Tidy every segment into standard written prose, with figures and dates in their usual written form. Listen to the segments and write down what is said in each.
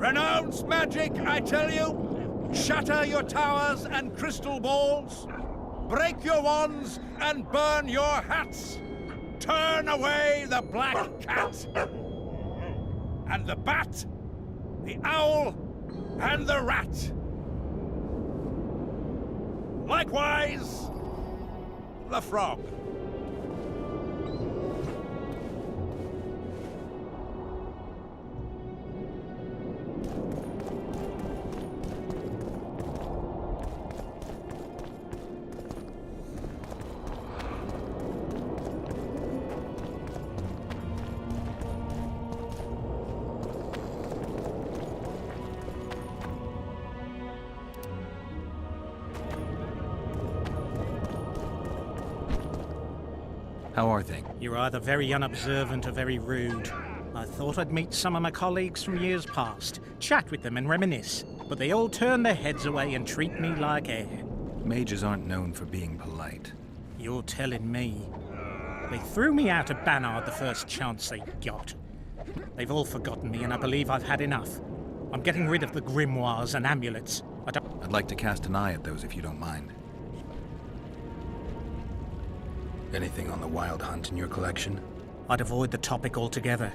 Renounce magic, I tell you! Shatter your towers and crystal balls! Break your wands and burn your hats! Turn away the black cat! And the bat, the owl, and the rat! Likewise, the frog. How are things? You're either very unobservant or very rude. I thought I'd meet some of my colleagues from years past, chat with them and reminisce, but they all turn their heads away and treat me like air. Mages aren't known for being polite. You're telling me. They threw me out of Banard the first chance they got. They've all forgotten me and I believe I've had enough. I'm getting rid of the grimoires and amulets. I'd like to cast an eye at those if you don't mind. Anything on the Wild Hunt in your collection? I'd avoid the topic altogether.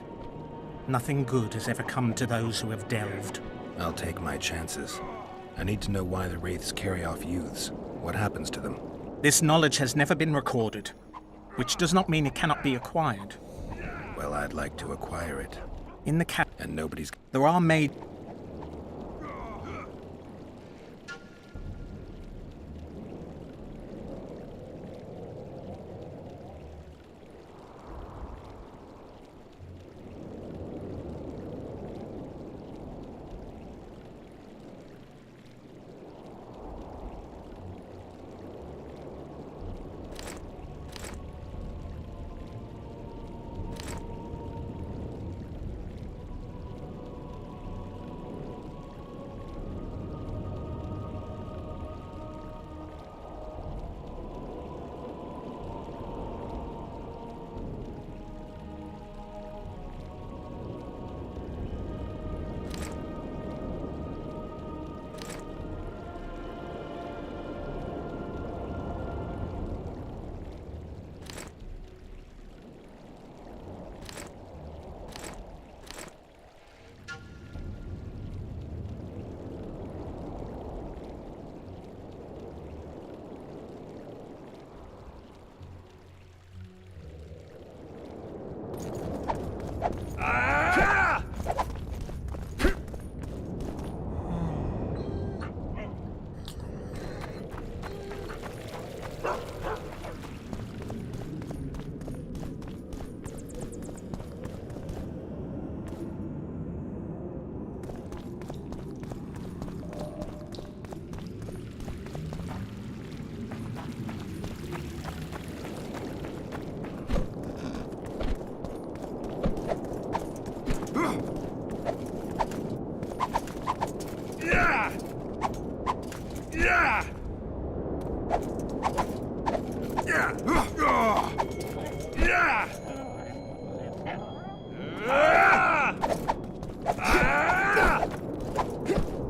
Nothing good has ever come to those who have delved. I'll take my chances. I need to know why the Wraiths carry off youths. What happens to them? This knowledge has never been recorded, which does not mean it cannot be acquired. Well, I'd like to acquire it. In the And nobody's... There are made...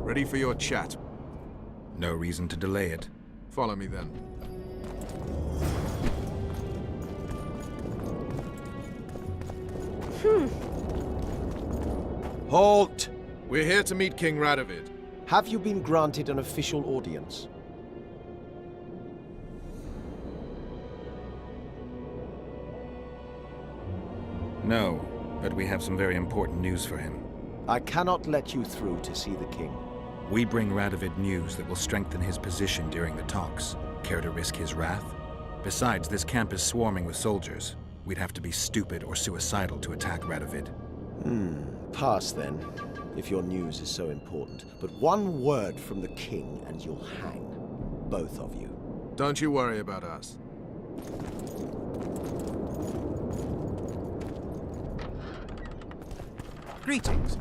Ready for your chat. No reason to delay it. Follow me then. Halt! We're here to meet King Radovid. Have you been granted an official audience? No, but we have some very important news for him. I cannot let you through to see the king. We bring Radovid news that will strengthen his position during the talks. Care to risk his wrath? Besides, this camp is swarming with soldiers. We'd have to be stupid or suicidal to attack Radovid. Pass then, if your news is so important. But one word from the king and you'll hang. Both of you. Don't you worry about us. Greetings.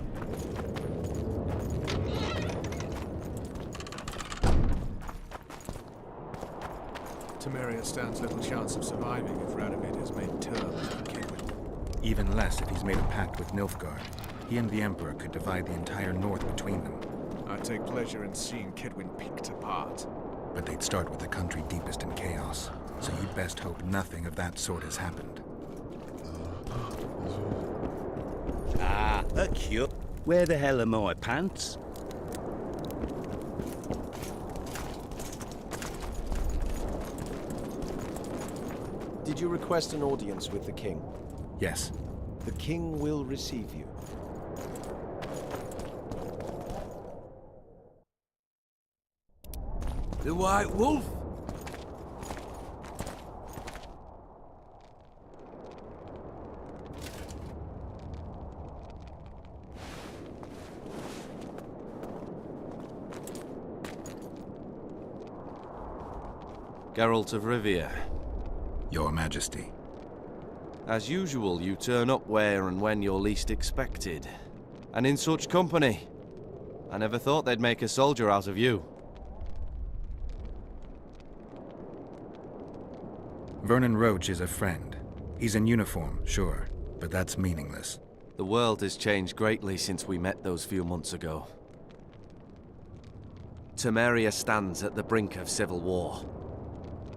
Temeria stands little chance of surviving if Radovid has made terms with Kingwood. Even less if he's made a pact with Nilfgaard. He and the Emperor could divide the entire north between them. I take pleasure in seeing Kedwin picked apart. But they'd start with the country deepest in chaos, so you'd best hope nothing of that sort has happened. Ah, a cure. Where the hell are my pants? Did you request an audience with the king? Yes. The king will receive you. The White Wolf? Geralt of Rivia. Your Majesty. As usual, you turn up where and when you're least expected. And in such company. I never thought they'd make a soldier out of you. Vernon Roach is a friend. He's in uniform, sure, but that's meaningless. The world has changed greatly since we met those few months ago. Temeria stands at the brink of civil war.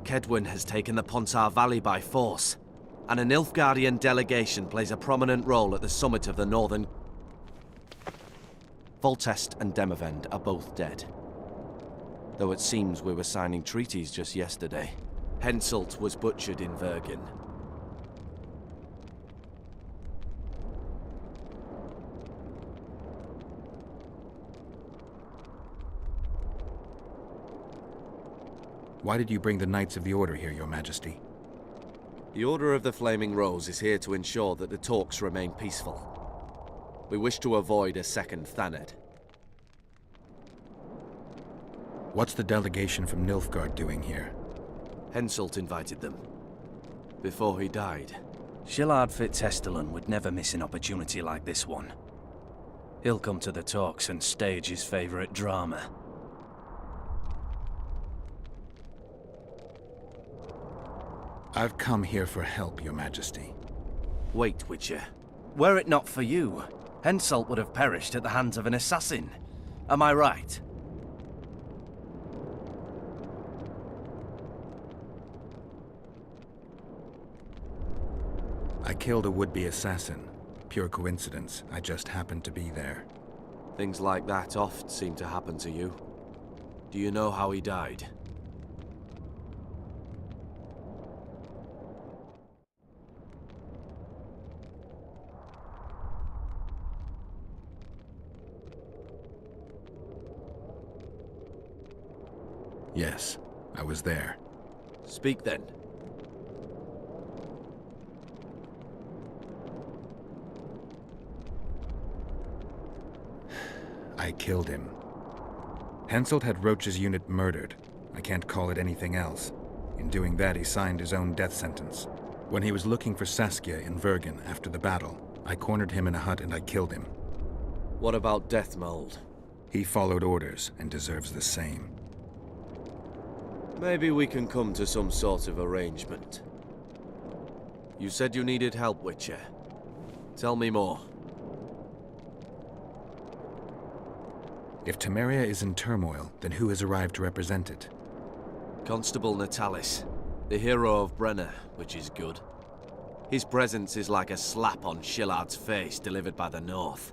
Kedwin has taken the Pontar Valley by force, and a Nilfgaardian delegation plays a prominent role at the summit of the northern... Voltest and Demavend are both dead. Though it seems we were signing treaties just yesterday. Henselt was butchered in Vergen. Why did you bring the Knights of the Order here, Your Majesty? The Order of the Flaming Rose is here to ensure that the talks remain peaceful. We wish to avoid a second Thanedd. What's the delegation from Nilfgaard doing here? Henselt invited them. Before he died. Shillard Fitzhestelun would never miss an opportunity like this one. He'll come to the talks and stage his favorite drama. I've come here for help, Your Majesty. Wait, Witcher. Were it not for you, Henselt would have perished at the hands of an assassin. Am I right? I killed a would-be assassin. Pure coincidence. I just happened to be there. Things like that oft seem to happen to you. Do you know how he died? Yes, I was there. Speak then. I killed him. Henselt had Roach's unit murdered. I can't call it anything else. In doing that, he signed his own death sentence. When he was looking for Saskia in Vergen after the battle, I cornered him in a hut and I killed him. What about Deathmold? He followed orders and deserves the same. Maybe we can come to some sort of arrangement. You said you needed help, Witcher. Tell me more. If Temeria is in turmoil, then who has arrived to represent it? Constable Natalis, the hero of Brenna, which is good. His presence is like a slap on Shillard's face delivered by the North.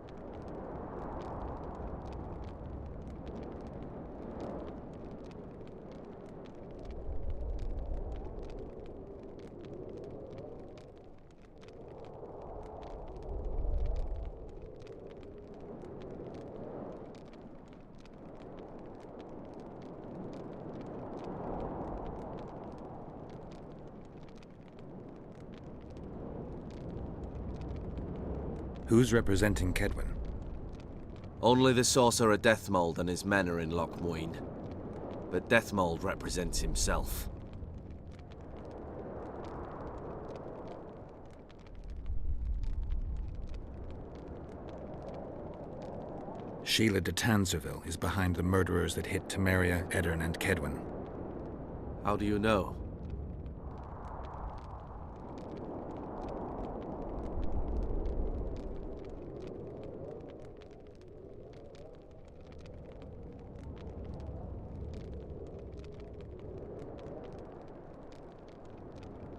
Who's representing Kedwin? Only the sorcerer Deathmold and his men are in Loch Muin. But Deathmold represents himself. Sheila de Tanserville is behind the murderers that hit Temeria, Eddern, and Kedwin. How do you know?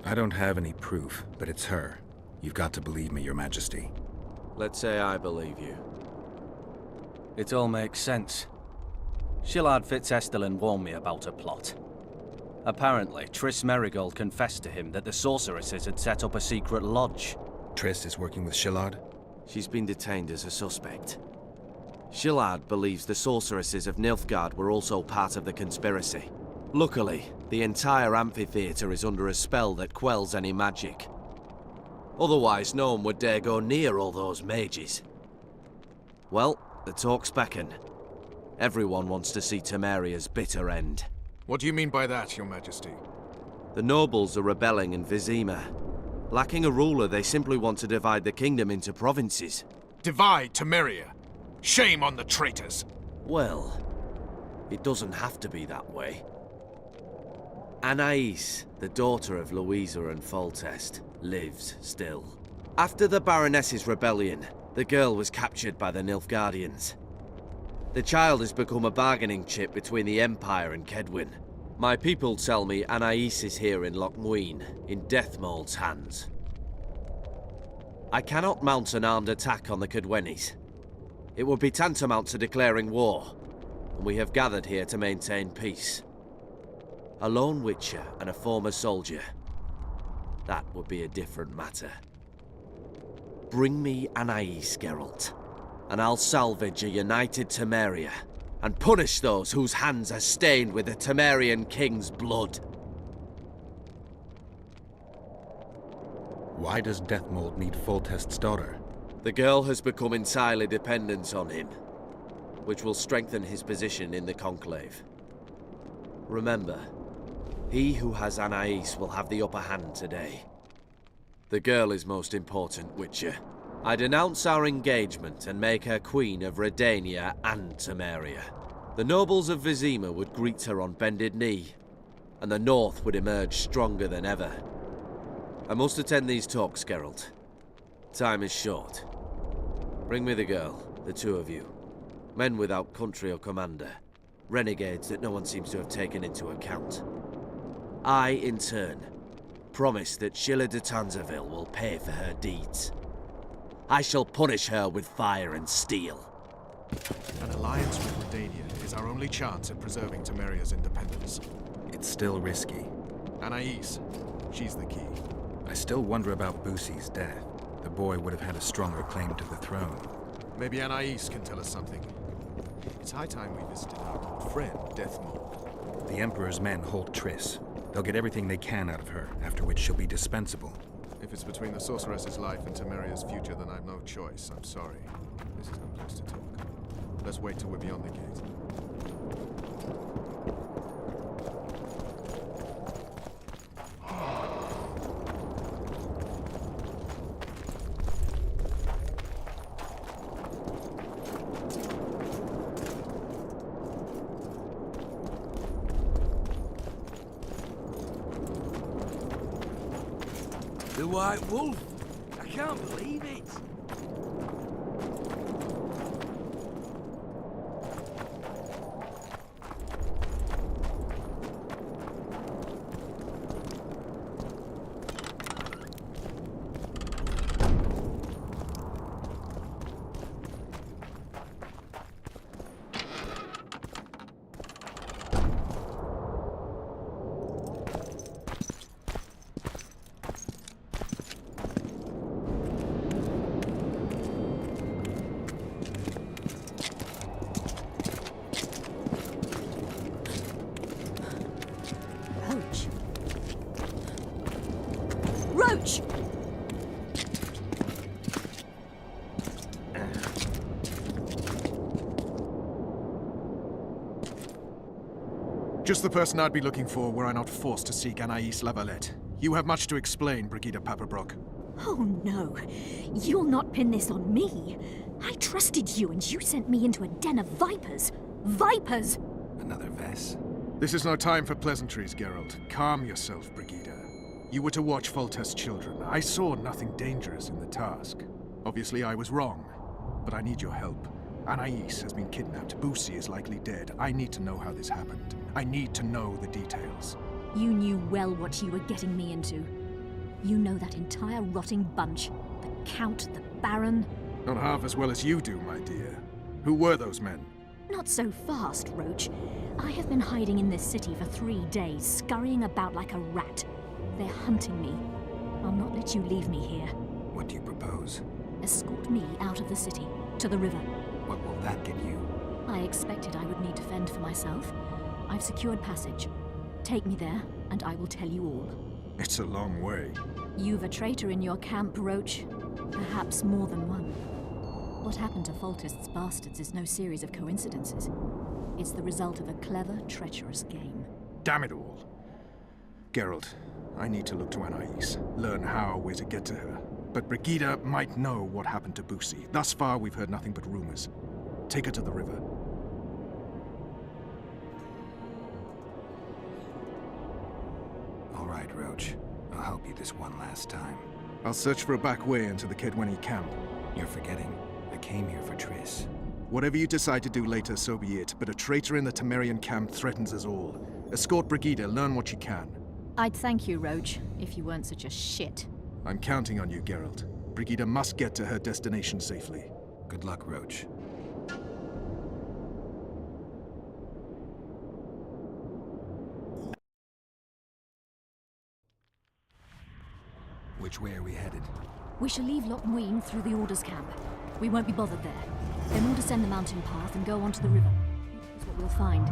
I don't have any proof, but it's her. You've got to believe me, Your Majesty. Let's say I believe you. It all makes sense. Shillard Fitzestelin warned me about a plot. Apparently, Triss Merigold confessed to him that the sorceresses had set up a secret lodge. Triss is working with Shillard? She's been detained as a suspect. Shillard believes the sorceresses of Nilfgaard were also part of the conspiracy. Luckily, the entire amphitheater is under a spell that quells any magic. Otherwise, no one would dare go near all those mages. Well, the talk's beckon. Everyone wants to see Temeria's bitter end. What do you mean by that, Your Majesty? The nobles are rebelling in Vizima. Lacking a ruler, they simply want to divide the kingdom into provinces. Divide Temeria! Shame on the traitors! Well, it doesn't have to be that way. Anais, the daughter of Louisa and Foltest, lives still. After the Baroness's rebellion, the girl was captured by the Nilfgaardians. The child has become a bargaining chip between the Empire and Kedwin. My people tell me Anais is here in Lochmuin, in Deathmold's hands. I cannot mount an armed attack on the Kedwenis. It would be tantamount to declaring war, and we have gathered here to maintain peace. A lone witcher and a former soldier. That would be a different matter. Bring me Anais, Geralt, and I'll salvage a united Temeria, and punish those whose hands are stained with the Temerian king's blood. Why does Deathmold need Foltest's daughter? The girl has become entirely dependent on him, which will strengthen his position in the Conclave. Remember, he who has Anais will have the upper hand today. The girl is most important, Witcher. I denounce our engagement and make her Queen of Redania and Temeria. The nobles of Vizima would greet her on bended knee, and the North would emerge stronger than ever. I must attend these talks, Geralt. Time is short. Bring me the girl, the two of you. Men without country or commander. Renegades that no one seems to have taken into account. I, in turn, promise that Sheila de Tanzaville will pay for her deeds. I shall punish her with fire and steel. An alliance with Redania is our only chance at preserving Temeria's independence. It's still risky. Anais, she's the key. I still wonder about Boosie's death. The boy would have had a stronger claim to the throne. Maybe Anais can tell us something. It's high time we visited our old friend, Deathmold. The Emperor's men hold Triss. They'll get everything they can out of her, after which she'll be dispensable. If it's between the sorceress's life and Temeria's future, then I've no choice. I'm sorry. This is no place to talk. Let's wait till we're beyond the gate. The White Wolf! I can't believe it! Roach! Just the person I'd be looking for were I not forced to seek Anais Lavalette. You have much to explain, Brigida Paperbrook. Oh no, you'll not pin this on me. I trusted you and you sent me into a den of vipers. Vipers! Another Vess? This is no time for pleasantries, Geralt. Calm yourself, Brigida. You were to watch Foltest's children. I saw nothing dangerous in the task. Obviously, I was wrong. But I need your help. Anais has been kidnapped. Boosie is likely dead. I need to know how this happened. I need to know the details. You knew well what you were getting me into. You know that entire rotting bunch. The Count, the Baron. Not half as well as you do, my dear. Who were those men? Not so fast, Roach. I have been hiding in this city for 3 days, scurrying about like a rat. They're hunting me. I'll not let you leave me here. What do you propose? Escort me out of the city, to the river. What will that get you? I expected I would need to fend for myself. I've secured passage. Take me there, and I will tell you all. It's a long way. You've a traitor in your camp, Roach. Perhaps more than one. What happened to Foltest's bastards is no series of coincidences. It's the result of a clever, treacherous game. Damn it all. Geralt, I need to look to Anais, learn how we're to get to her. But Brigida might know what happened to Busi. Thus far, we've heard nothing but rumors. Take her to the river. All right, Roach. I'll help you this one last time. I'll search for a back way into the Kedweni camp. You're forgetting. I came here for Triss. Whatever you decide to do later, so be it. But a traitor in the Temerian camp threatens us all. Escort Brigida, learn what you can. I'd thank you, Roach, if you weren't such a shit. I'm counting on you, Geralt. Brigida must get to her destination safely. Good luck, Roach. Which way are we headed? We shall leave Loch Muin through the Order's camp. We won't be bothered there. Then we'll descend the mountain path and go onto the river. Here's what we'll find.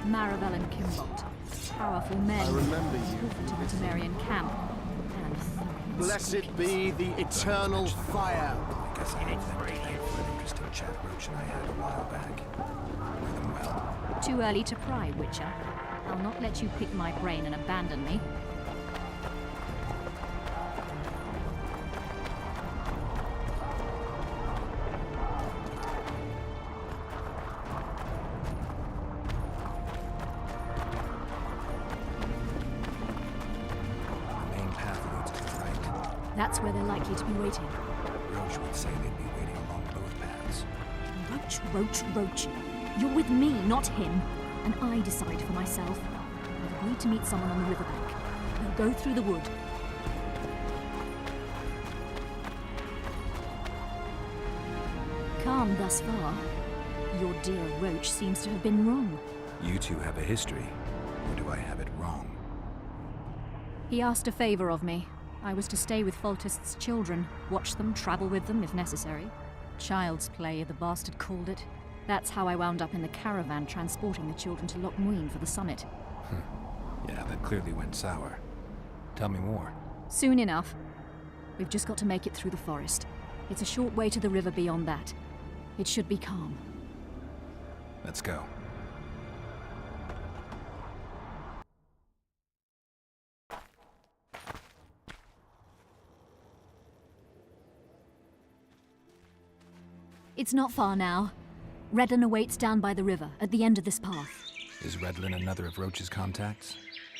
Maravel and Kimbot. Powerful men. I remember you. To the Temerian camp. And Blessed be the eternal fire. I guess I have them to thank for an interesting chat Roach and I had a while back. Know them well. Too early to pry, Witcher. I'll not let you pick my brain and abandon me. That's where they're likely to be waiting. Roach would say they'd be waiting along both paths. Roach. You're with me, not him. And I decide for myself. I've agreed to meet someone on the riverbank. We'll go through the wood. Calm thus far. Your dear Roach seems to have been wrong. You two have a history. Or do I have it wrong? He asked a favor of me. I was to stay with Foltest's children, watch them, travel with them if necessary. Child's play, the bastard called it. That's how I wound up in the caravan transporting the children to Loch Muin for the summit. Yeah, that clearly went sour. Tell me more. Soon enough. We've just got to make it through the forest. It's a short way to the river beyond that. It should be calm. Let's go. It's not far now. Redlin awaits down by the river, at the end of this path. Is Redlin another of Roach's contacts?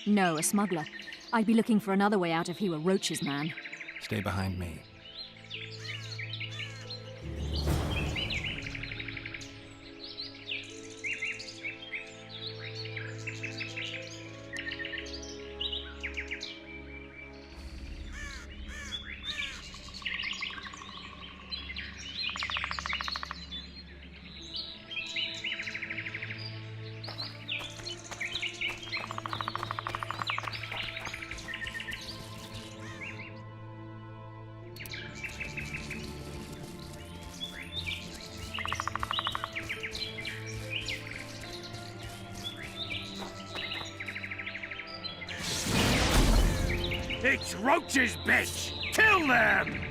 No, a smuggler. I'd be looking for another way out if he were Roach's man. Stay behind me. It's Roach's bitch! Kill them!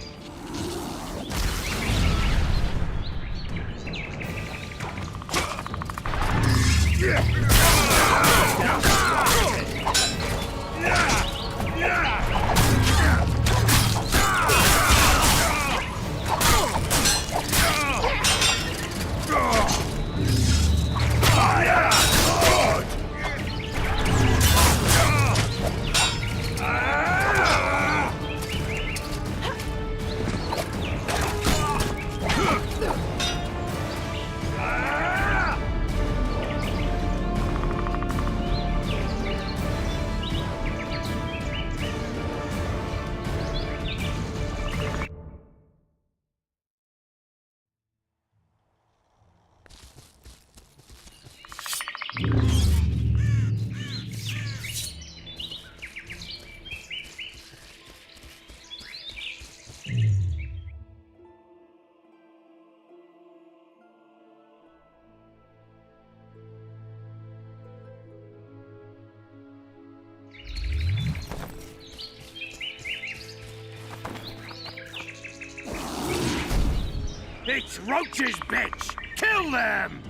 It's Roach's bitch! Kill them!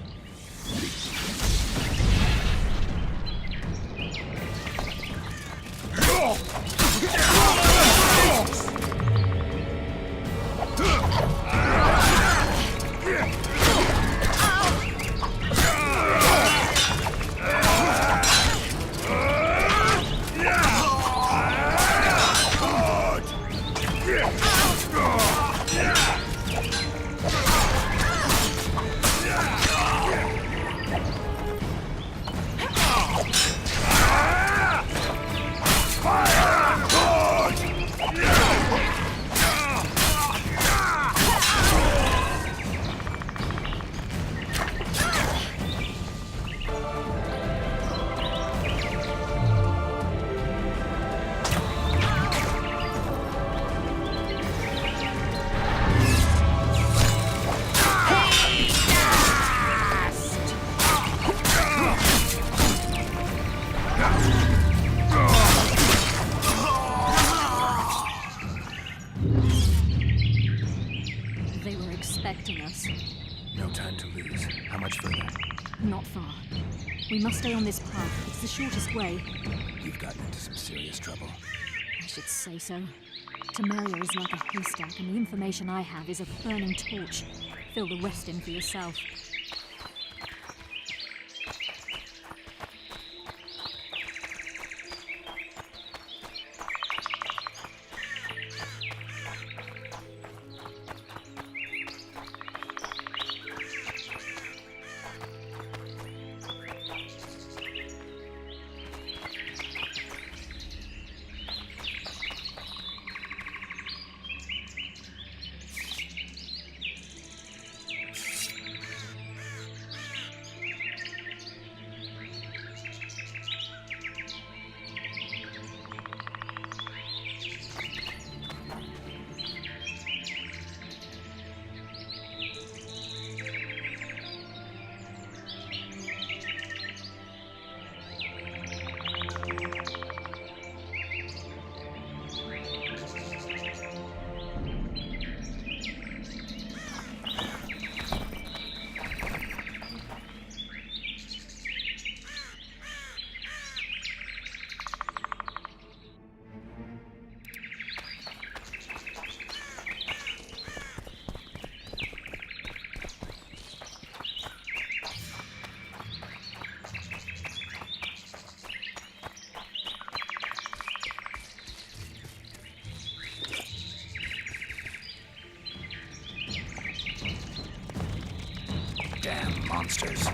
Expecting us. No time to lose. How much further? Not far. We must stay on this path. It's the shortest way. You've gotten into some serious trouble. I should say so. Temeria is like a haystack, and the information I have is a burning torch. Fill the rest in for yourself. Damn monsters.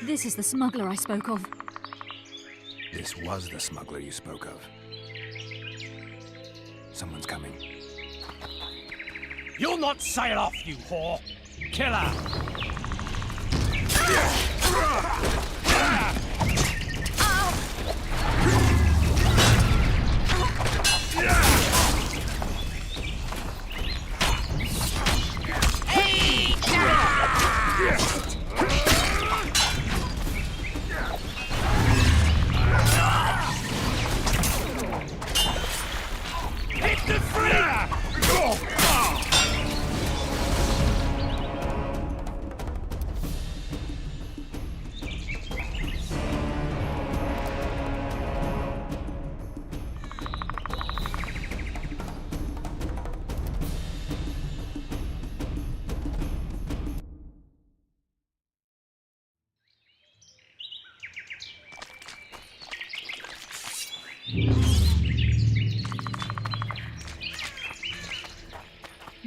This is the smuggler I spoke of. This was the smuggler you spoke of. Someone's coming. You'll not sail off, you whore! Killer! Hit the free!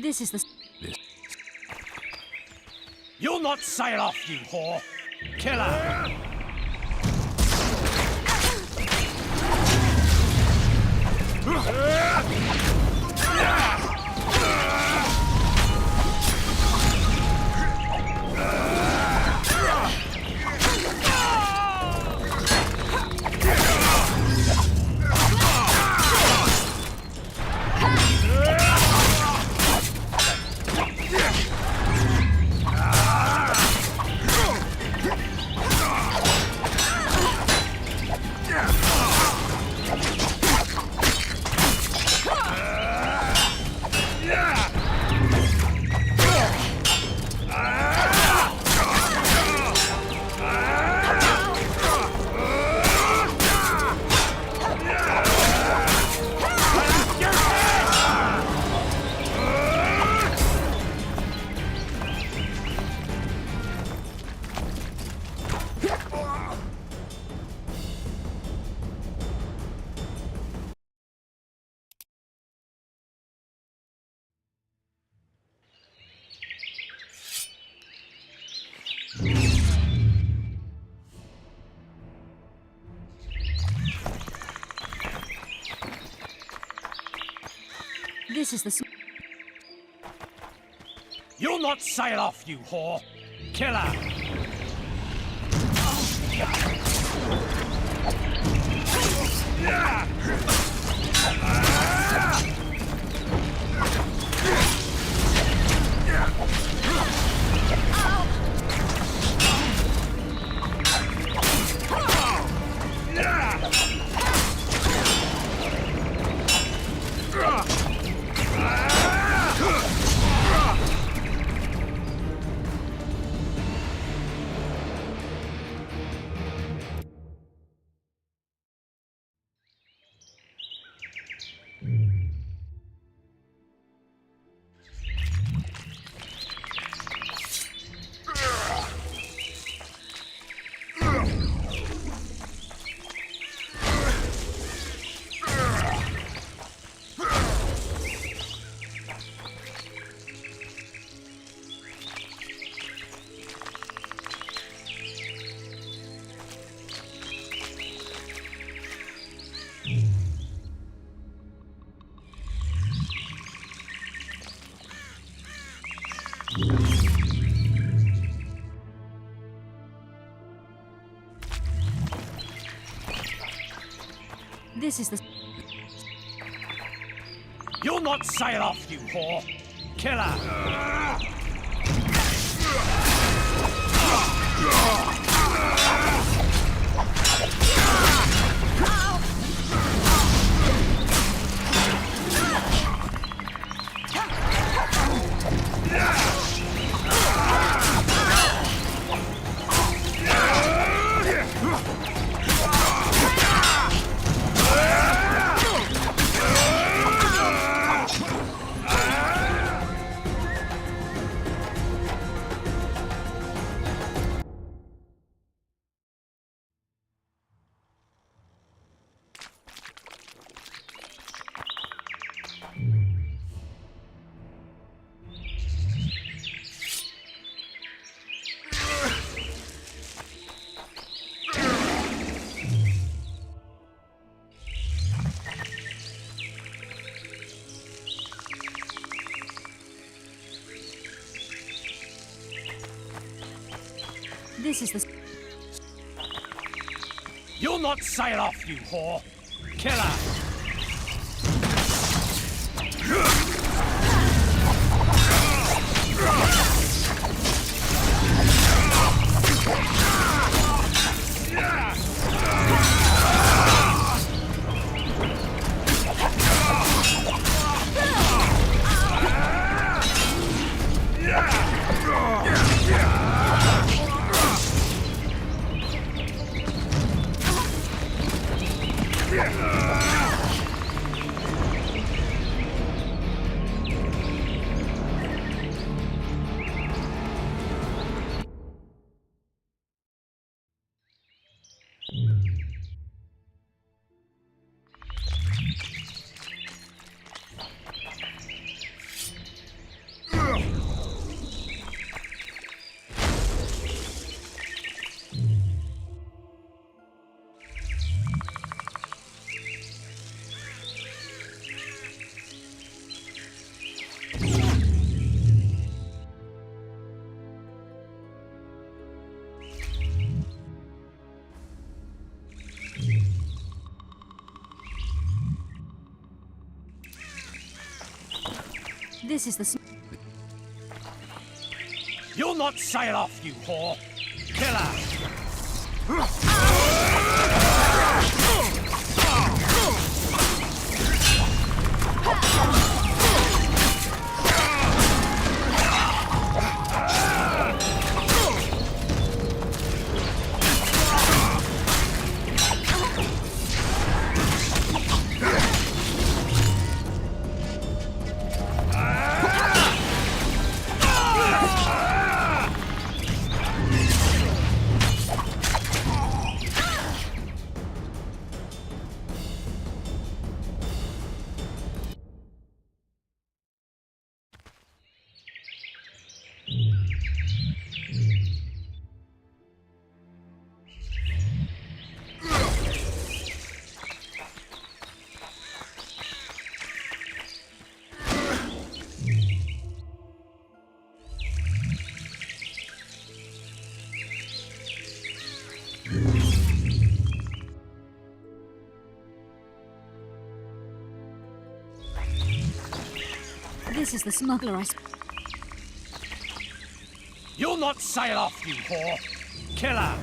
This is the... You'll not sail off, you whore! Killer! This is the... You'll not sail off, you whore! Killer! This is the... You'll not sail off, you whore! Killer! This is the... You'll not sail off, you whore! Killer! This is the... You'll not sail off, you whore! Killer! This is the smuggler I... You'll not sail off, you whore! Killer!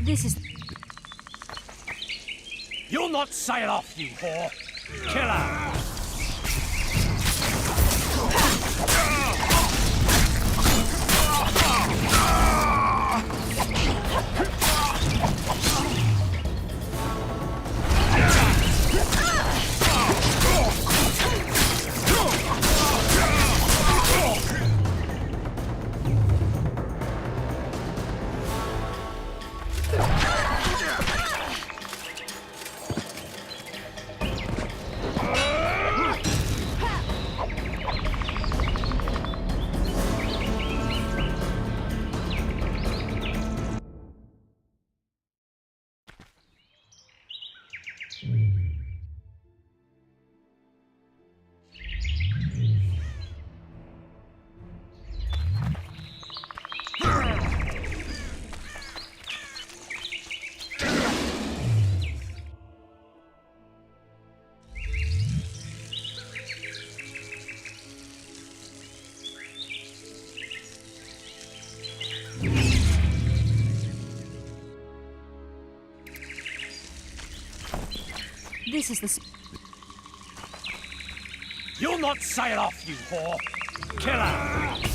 This is... You'll not sail off, you whore! Kill her! This is the... You'll not sail off, you whore! Kill her!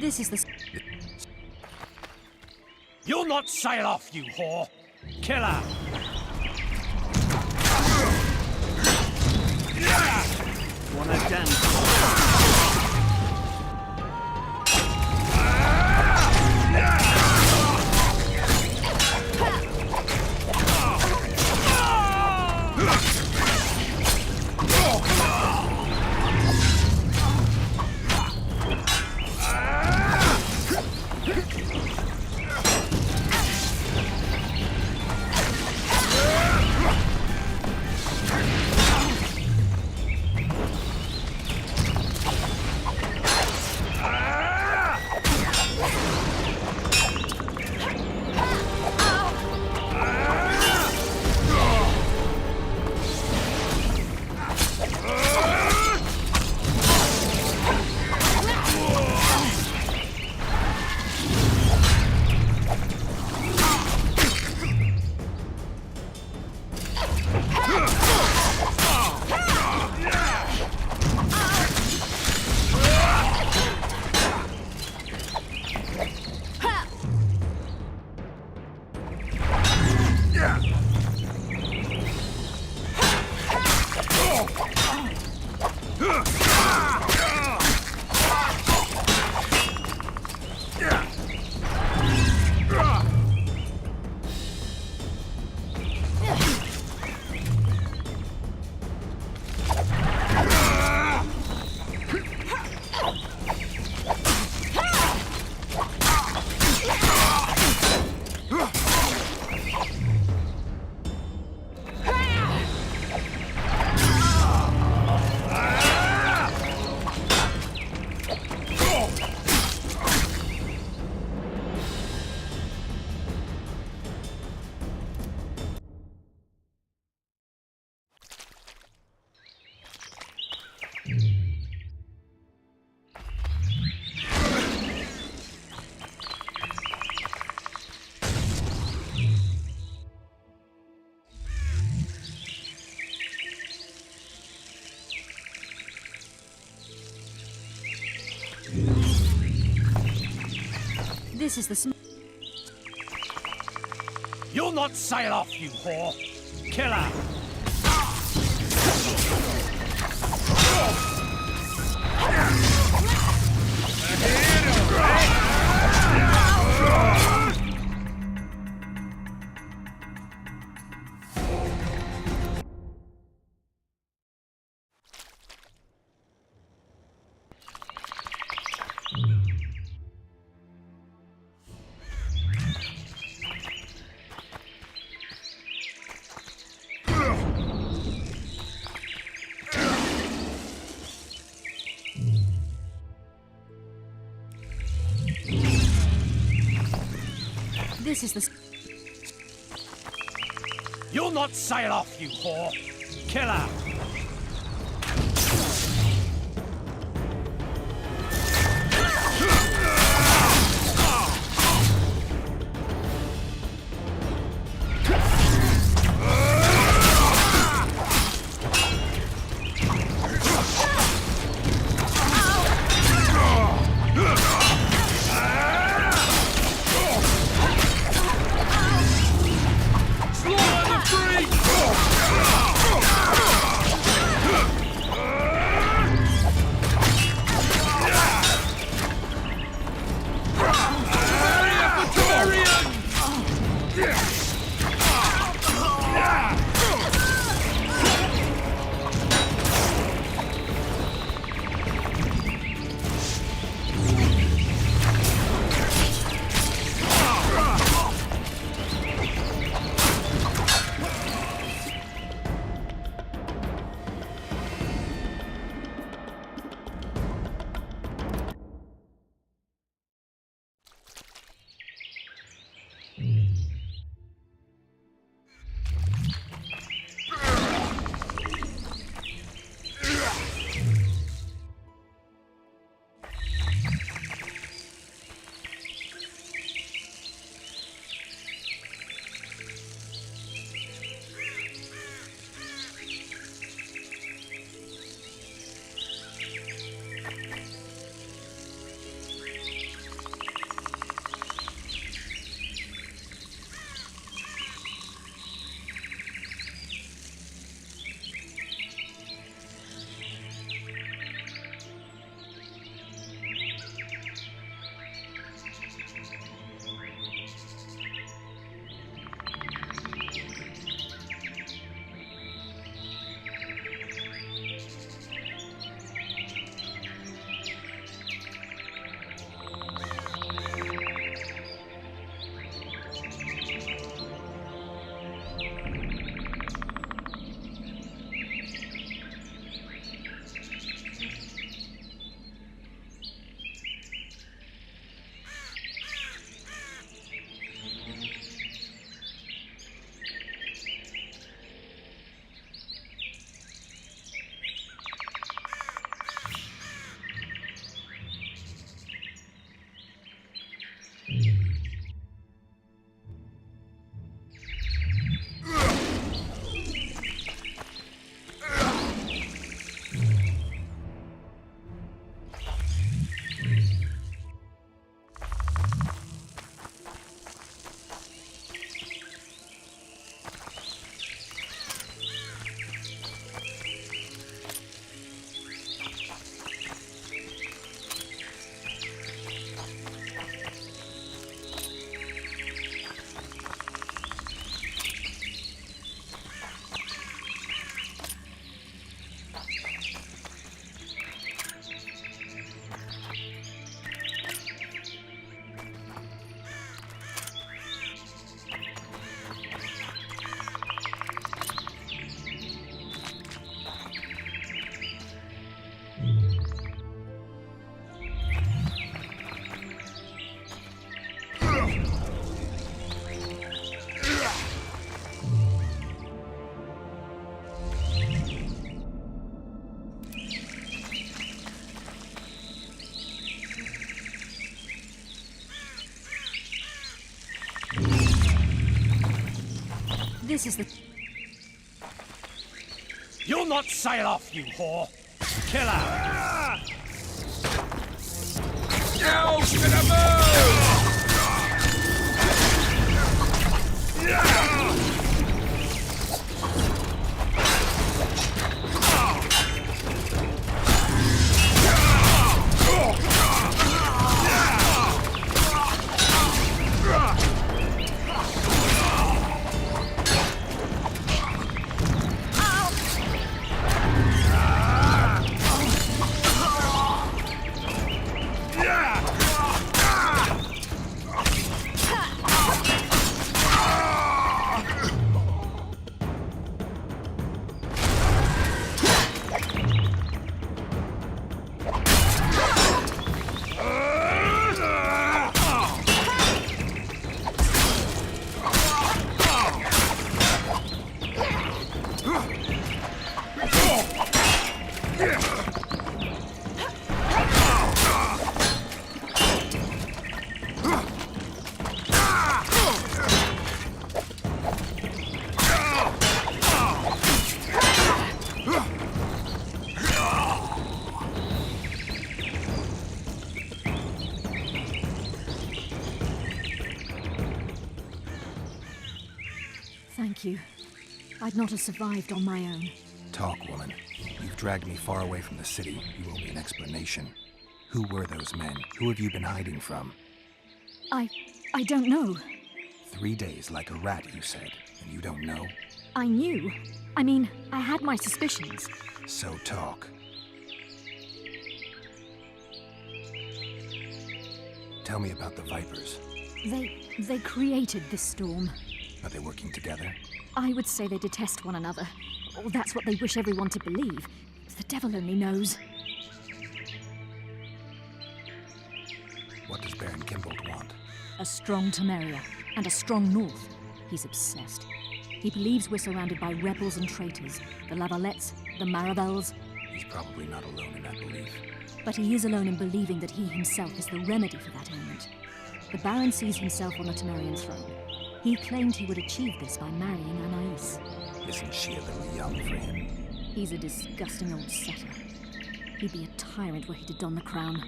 This is the... You'll not sail off, you whore! Killer! Wanna dance? This is the... You'll not sail off, you whore! Killer! This is the... You'll not sail off, you whore! Killer! Slaughter the free! This is the... You'll not sail off, you whore! Kill her! Now to the move! Thank you. I'd not have survived on my own. Talk, woman. You've dragged me far away from the city. You owe me an explanation. Who were those men? Who have you been hiding from? I don't know. 3 days like a rat, you said, and you don't know? I knew. I mean, I had my suspicions. So talk. Tell me about the Vipers. They created this storm. Are they working together? I would say they detest one another. Or that's what they wish everyone to believe. The devil only knows. What does Baron Kimbold want? A strong Temeria, and a strong North. He's obsessed. He believes we're surrounded by rebels and traitors. The Lavalettes, the Marabels. He's probably not alone in that belief. But he is alone in believing that he himself is the remedy for that ailment. The Baron sees himself on the Temerian throne. He claimed he would achieve this by marrying Anais. Isn't she a little young for him? He's a disgusting old setter. He'd be a tyrant were he to don the crown.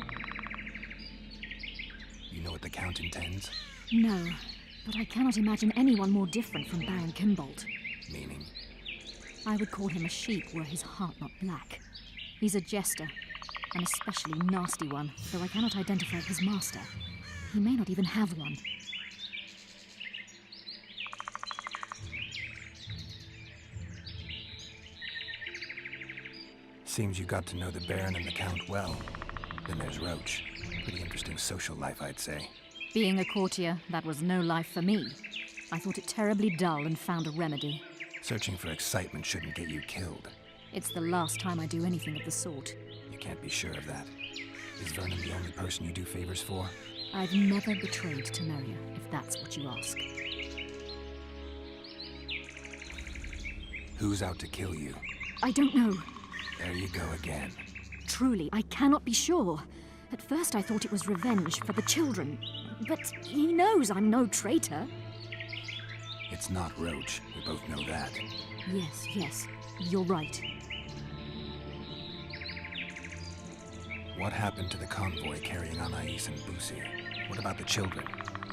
You know what the Count intends? No, but I cannot imagine anyone more different from Baron Kimbold. Meaning? I would call him a sheep were his heart not black. He's a jester, an especially nasty one, though I cannot identify his master. He may not even have one. Seems you got to know the Baron and the Count well. Then there's Roach. Pretty interesting social life, I'd say. Being a courtier, that was no life for me. I thought it terribly dull and found a remedy. Searching for excitement shouldn't get you killed. It's the last time I do anything of the sort. You can't be sure of that. Is Vernon the only person you do favors for? I've never betrayed Temeria, if that's what you ask. Who's out to kill you? I don't know. There you go again. Truly, I cannot be sure. At first I thought it was revenge for the children. But he knows I'm no traitor. It's not Roach. We both know that. Yes, you're right. What happened to the convoy carrying Anais and Busi? What about the children?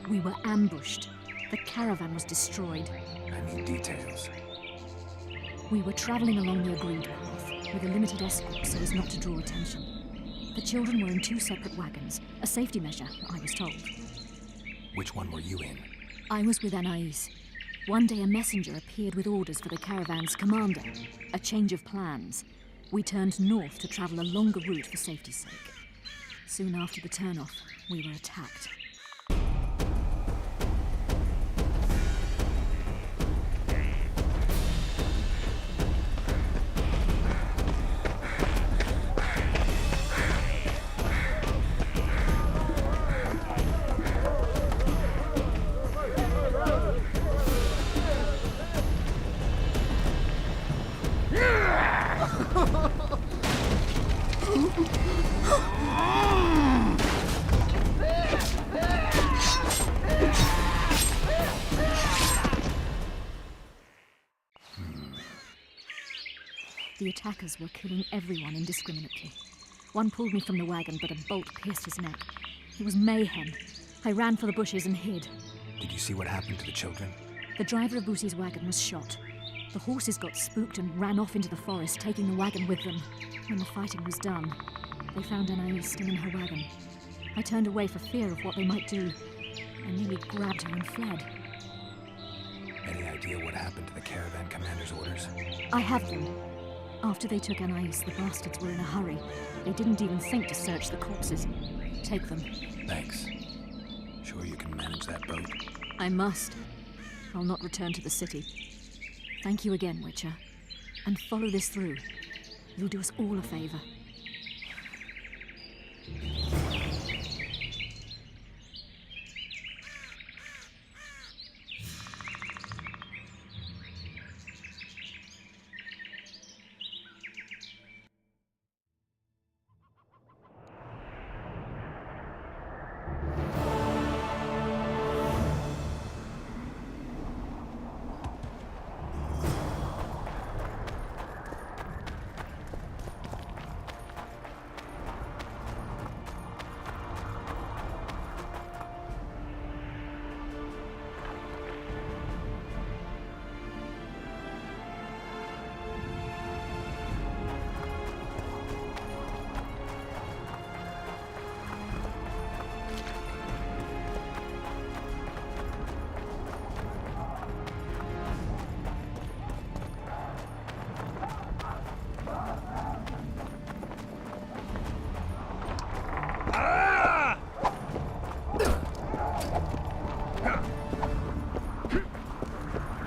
We were ambushed. The caravan was destroyed. I need details. We were traveling along the agreed path, with a limited escort so as not to draw attention. The children were in 2 separate wagons, a safety measure, I was told. Which one were you in? I was with Anais. One day a messenger appeared with orders for the caravan's commander, a change of plans. We turned north to travel a longer route for safety's sake. Soon after the turnoff, we were attacked. The attackers were killing everyone indiscriminately. One pulled me from the wagon, but a bolt pierced his neck. It was mayhem. I ran for the bushes and hid. Did you see what happened to the children? The driver of Boosie's wagon was shot. The horses got spooked and ran off into the forest, taking the wagon with them. When the fighting was done, they found Anais still in her wagon. I turned away for fear of what they might do. I nearly grabbed her and fled. Any idea what happened to the caravan commander's orders? I have them. After they took Anais, the bastards were in a hurry. They didn't even think to search the corpses. Take them. Thanks. Sure you can manage that boat? I must. I'll not return to the city. Thank you again, Witcher. And follow this through. You'll do us all a favor.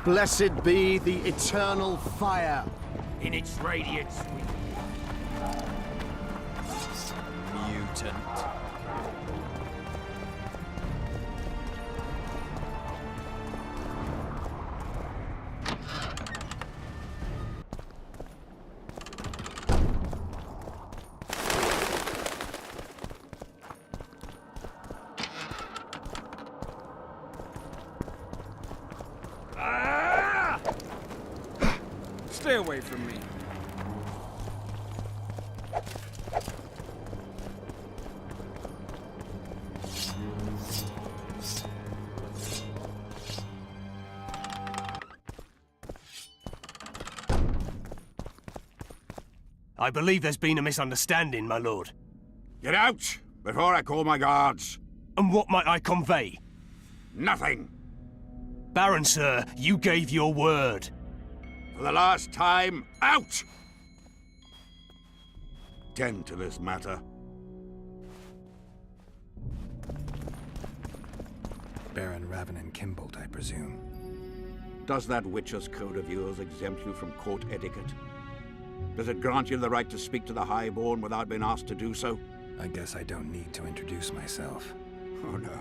Blessed be the eternal fire. In its radiance, Mutant. Stay away from me. I believe there's been a misunderstanding, my lord. Get out before I call my guards. And what might I convey? Nothing. Baron, sir, you gave your word. For the last time, out! Tend to this matter. Baron Ravenin Kimbolt, I presume. Does that Witcher's code of yours exempt you from court etiquette? Does it grant you the right to speak to the Highborn without being asked to do so? I guess I don't need to introduce myself. Oh no.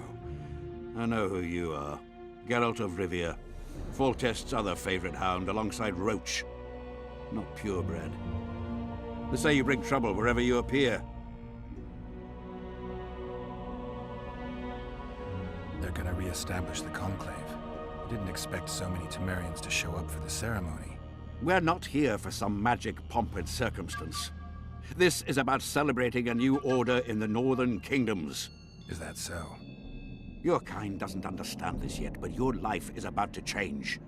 I know who you are. Geralt of Rivia. Foltest's other favorite hound alongside Roach. Not purebred. They say you bring trouble wherever you appear. They're gonna re-establish the Conclave. I didn't expect so many Temerians to show up for the ceremony. We're not here for some magic pomp and circumstance. This is about celebrating a new order in the Northern Kingdoms. Is that so? Your kind doesn't understand this yet, but your life is about to change.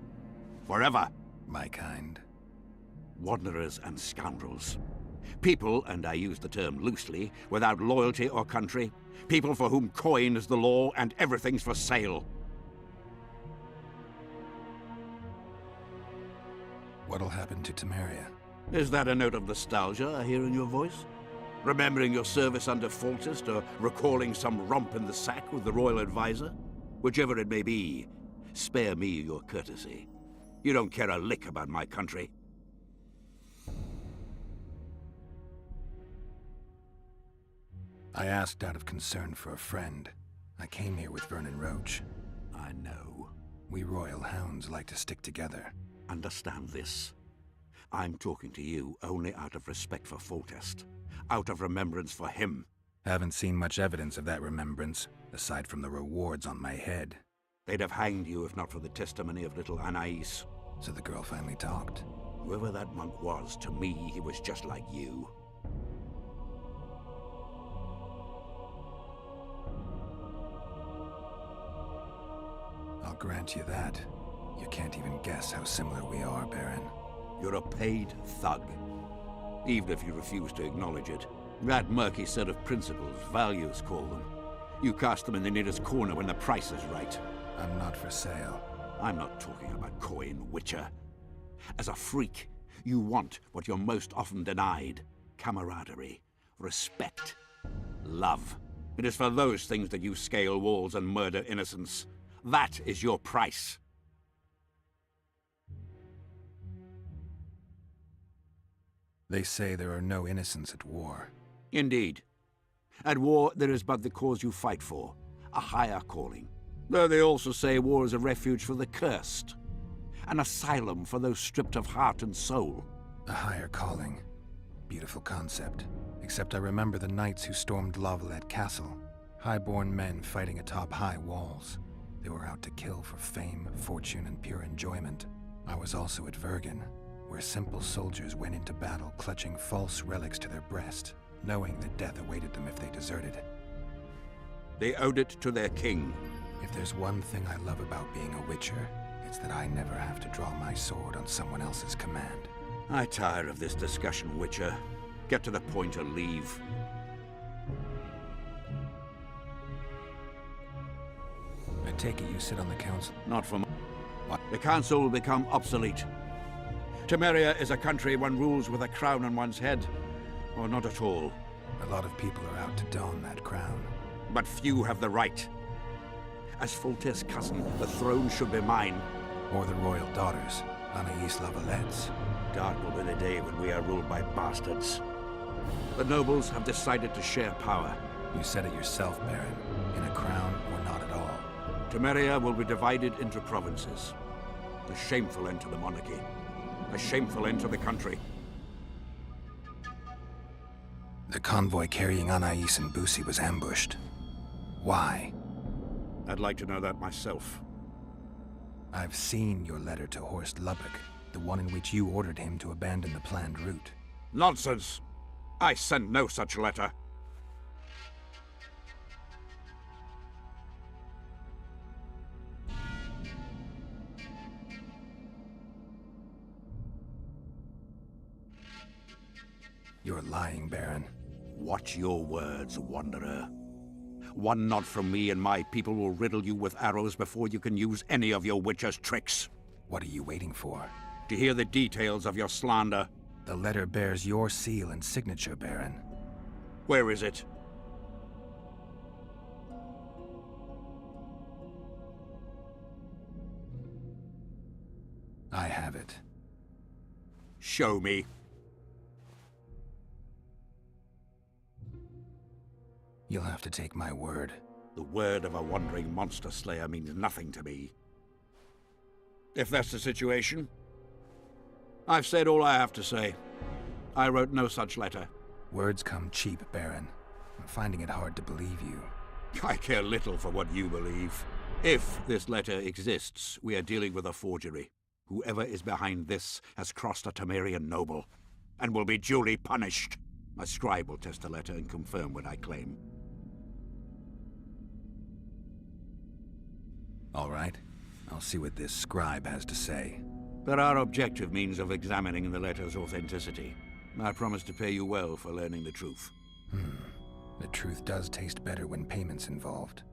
Forever. My kind? Wanderers and scoundrels. People, and I use the term loosely, without loyalty or country. People for whom coin is the law and everything's for sale. What'll happen to Temeria? Is that a note of nostalgia I hear in your voice? Remembering your service under Foltest, or recalling some romp in the sack with the royal advisor? Whichever it may be, spare me your courtesy. You don't care a lick about my country. I asked out of concern for a friend. I came here with Vernon Roach. I know. We royal hounds like to stick together. Understand this. I'm talking to you only out of respect for Foltest. Out of remembrance for him. Haven't seen much evidence of that remembrance, aside from the rewards on my head. They'd have hanged you if not for the testimony of little Anais. So the girl finally talked. Whoever that monk was, to me, he was just like you. I'll grant you that. You can't even guess how similar we are, Baron. You're a paid thug, even if you refuse to acknowledge it. That murky set of principles, values call them. You cast them in the nearest corner when the price is right. I'm not for sale. I'm not talking about coin, Witcher. As a freak, you want what you're most often denied. Camaraderie, respect, love. It is for those things that you scale walls and murder innocents. That is your price. They say there are no innocents at war. Indeed. At war, there is but the cause you fight for, a higher calling. Though they also say war is a refuge for the cursed, an asylum for those stripped of heart and soul. A higher calling. Beautiful concept. Except I remember the knights who stormed Lavalette Castle. Highborn men fighting atop high walls. They were out to kill for fame, fortune, and pure enjoyment. I was also at Vergen, where simple soldiers went into battle clutching false relics to their breast, knowing that death awaited them if they deserted. They owed it to their king. If there's one thing I love about being a Witcher, it's that I never have to draw my sword on someone else's command. I tire of this discussion, Witcher. Get to the point or leave. I take it you sit on the council? Not for what? The council will become obsolete. Temeria is a country one rules with a crown on one's head, or not at all. A lot of people are out to don that crown. But few have the right. As Foltest's cousin, the throne should be mine. Or the royal daughters, Anais Lavalette's. Dark will be the day when we are ruled by bastards. The nobles have decided to share power. You said it yourself, Baron. In a crown or not at all. Temeria will be divided into provinces. A shameful end to the monarchy. A shameful end to the country. The convoy carrying Anais and Busi was ambushed. Why? I'd like to know that myself. I've seen your letter to Horst Lubbock, the one in which you ordered him to abandon the planned route. Nonsense! I sent no such letter. You're lying, Baron. Watch your words, Wanderer. One nod from me and my people will riddle you with arrows before you can use any of your Witcher's tricks. What are you waiting for? To hear the details of your slander. The letter bears your seal and signature, Baron. Where is it? I have it. Show me. You'll have to take my word. The word of a wandering monster slayer means nothing to me. If that's the situation, I've said all I have to say. I wrote no such letter. Words come cheap, Baron. I'm finding it hard to believe you. I care little for what you believe. If this letter exists, we are dealing with a forgery. Whoever is behind this has crossed a Temerian noble, and will be duly punished. My scribe will test the letter and confirm what I claim. All right. I'll see what this scribe has to say. There are objective means of examining the letter's authenticity. I promise to pay you well for learning the truth. The truth does taste better when payment's involved.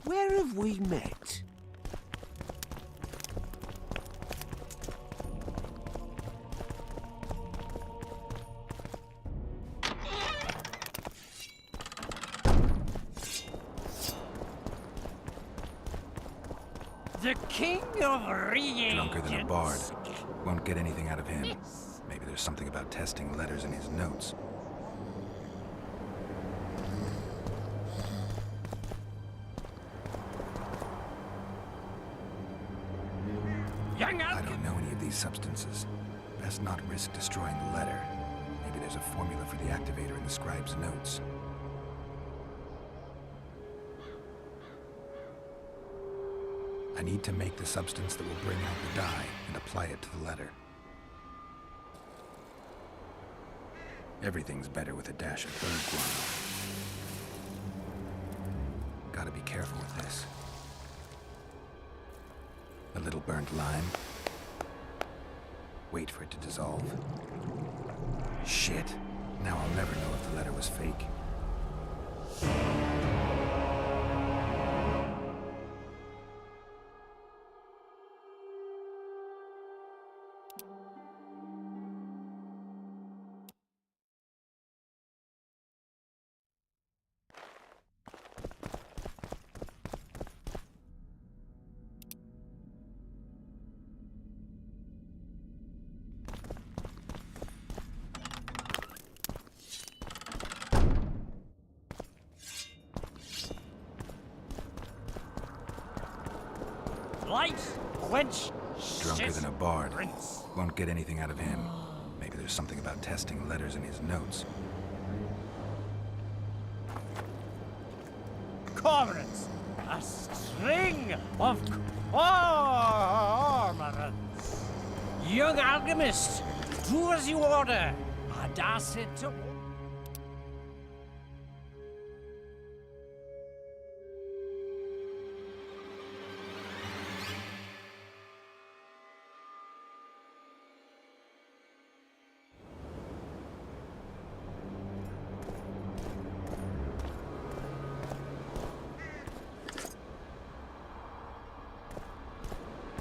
Where have we met? The King of Regents. Drunker than a bard. Won't get anything out of him. Maybe there's something about testing letters in his notes. I don't know any of these substances. Best not risk destroying the letter. Maybe there's a formula for the activator in the scribe's notes. I need to make the substance that will bring out the dye and apply it to the letter. Everything's better with a dash of bird guano. Gotta be careful with this. A little burnt lime. Wait for it to dissolve. Shit. Now I'll never know if the letter was fake. Light, quench, Drunker than a bard. Won't get anything out of him. Maybe there's something about testing letters in his notes. cormorants, a string of cormorants. Young alchemist, do as you order. Adacit to...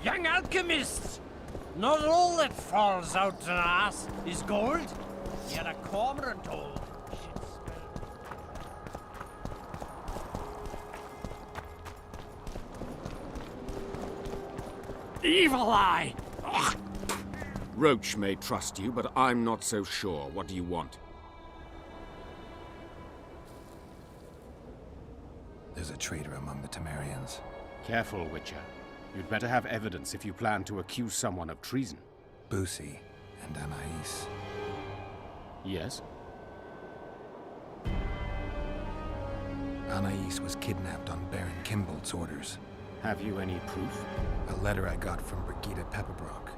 Young alchemist! Not all that falls out an ass is gold. Yet a cormorant old. Evil eye! Ugh. Roach may trust you, but I'm not so sure. What do you want? There's a traitor among the Temerians. Careful, Witcher. You'd better have evidence if you plan to accuse someone of treason. Busi and Anais. Yes? Anais was kidnapped on Baron Kimbold's orders. Have you any proof? A letter I got from Brigida Pepperbrock.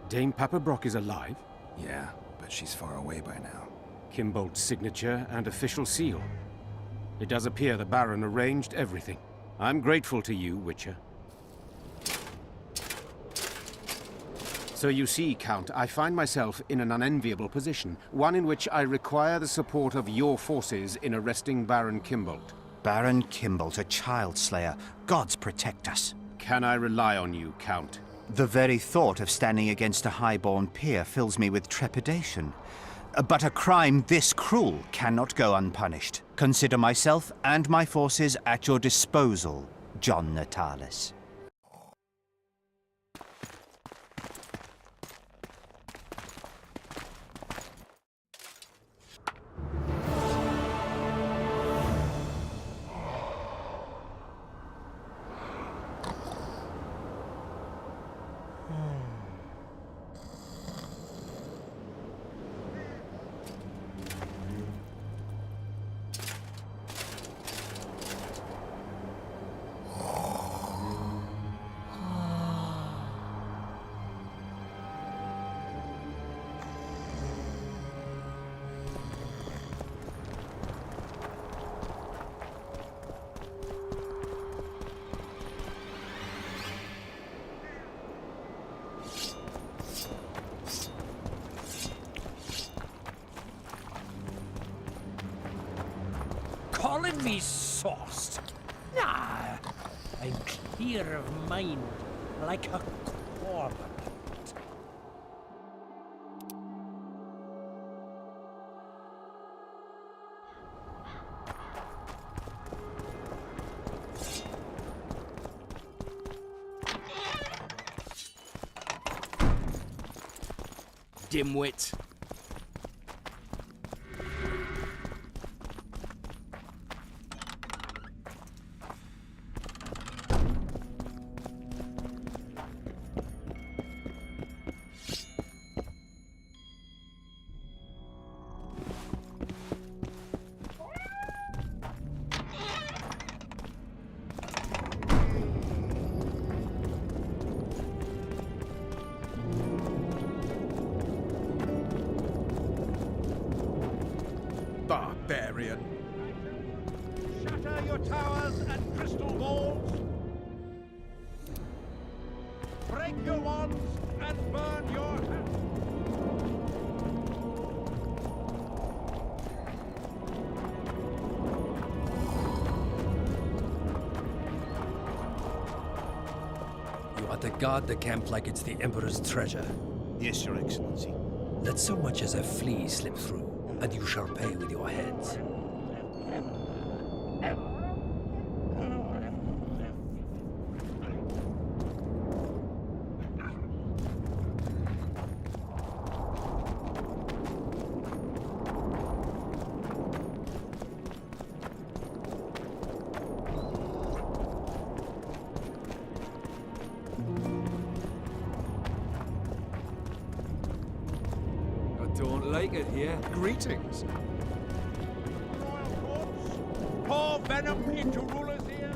Dame Pepperbrock is alive? Yeah, but she's far away by now. Kimbold's signature and official seal. It does appear the Baron arranged everything. I'm grateful to you, Witcher. So you see, Count, I find myself in an unenviable position, one in which I require the support of your forces in arresting Baron Kimbold. Baron Kimbold, a child slayer. Gods protect us. Can I rely on you, Count? The very thought of standing against a highborn peer fills me with trepidation. But a crime this cruel cannot go unpunished. Consider myself and my forces at your disposal, John Natalis. Calling me sauced. Nah, I'm clear of mind, like a cormorant. Dimwit. Barbarian. Shatter your towers and crystal balls. Break your wands and burn your hats. You are to guard the camp like it's the Emperor's treasure. Yes, Your Excellency. Let so much as a flea slip through, and you shall pay with your heads. Don't like it here. Greetings. Royal courts, pour venom into rulers' ears.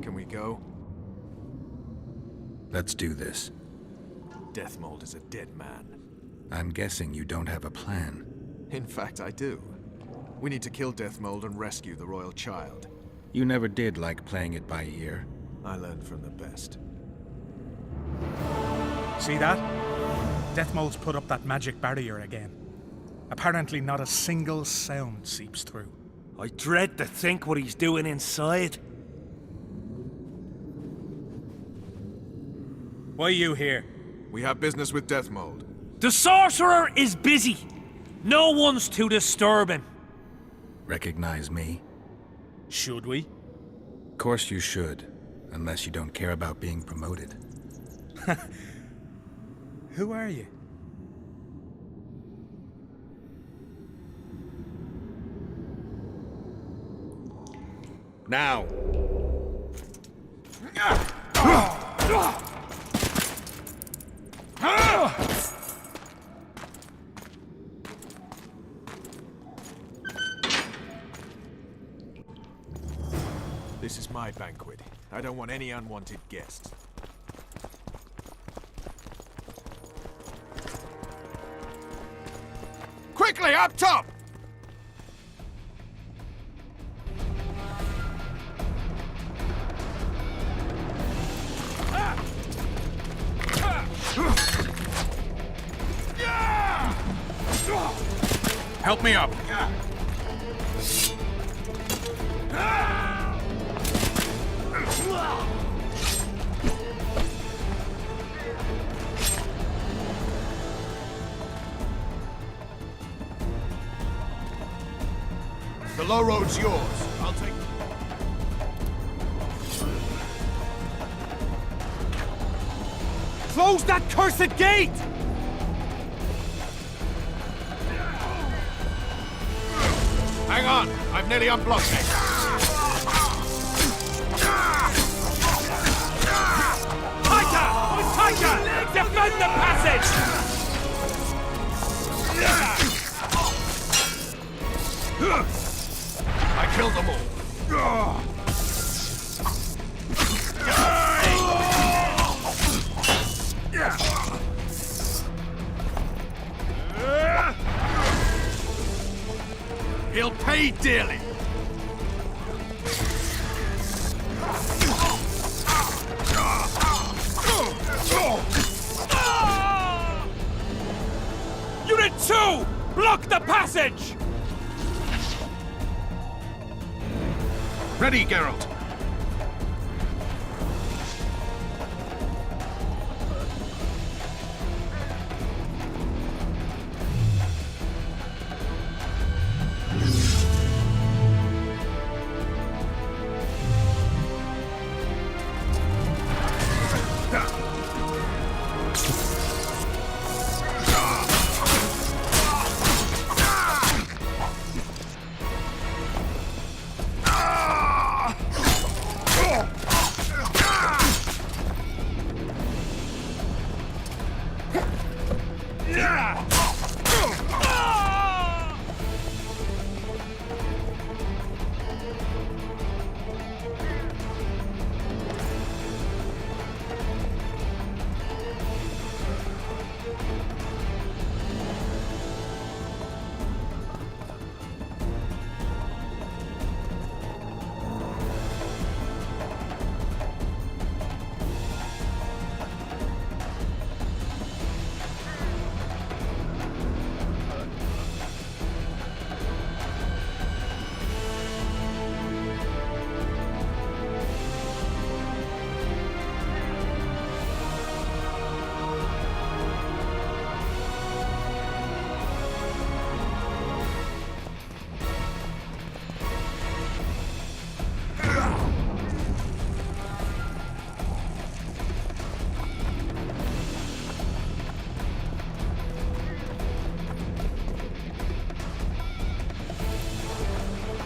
Can we go? Let's do this. Deathmold is a dead man. I'm guessing you don't have a plan. In fact, I do. We need to kill Deathmold and rescue the royal child. You never did like playing it by ear. I learned from the best. See that? Deathmold's put up that magic barrier again. Apparently not a single sound seeps through. I dread to think what he's doing inside. Why are you here? We have business with Deathmold. The sorcerer is busy. No one's to disturb him. Recognize me? Should we? Of course you should, unless you don't care about being promoted. Who are you? Now! This is my banquet. I don't want any unwanted guests. Quickly, up top! Help me up. The low road's yours. I'll take... Close that cursed gate! Hang on! I've nearly unblocked it. Tiger! Defend the passage! I killed them all. He'll pay dearly. passage! Ready, Geralt.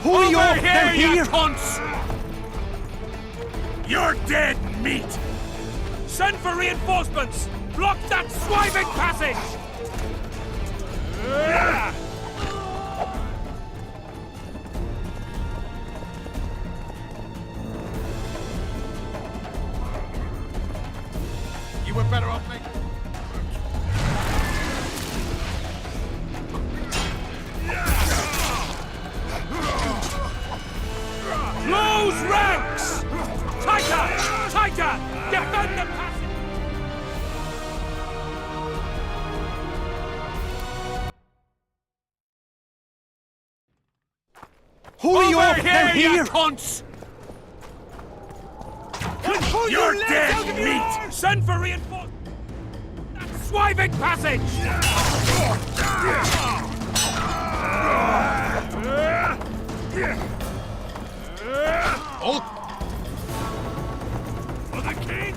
Over here, you cunts! You're dead meat! Send for reinforcements! Block that swiving passage! You were better off making... Close ranks! Tighter! Tighter! Defend the passage! Who are you Over here, here? you cunts! You're dead meat! Send for reinforcements! That swiving passage! For the king!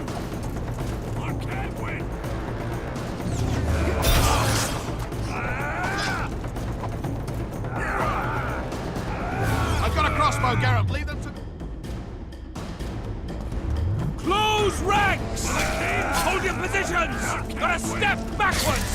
Or can't win! I've got a crossbow, Geralt. Lead them to... Close ranks! Hold your positions! Gotta step backwards!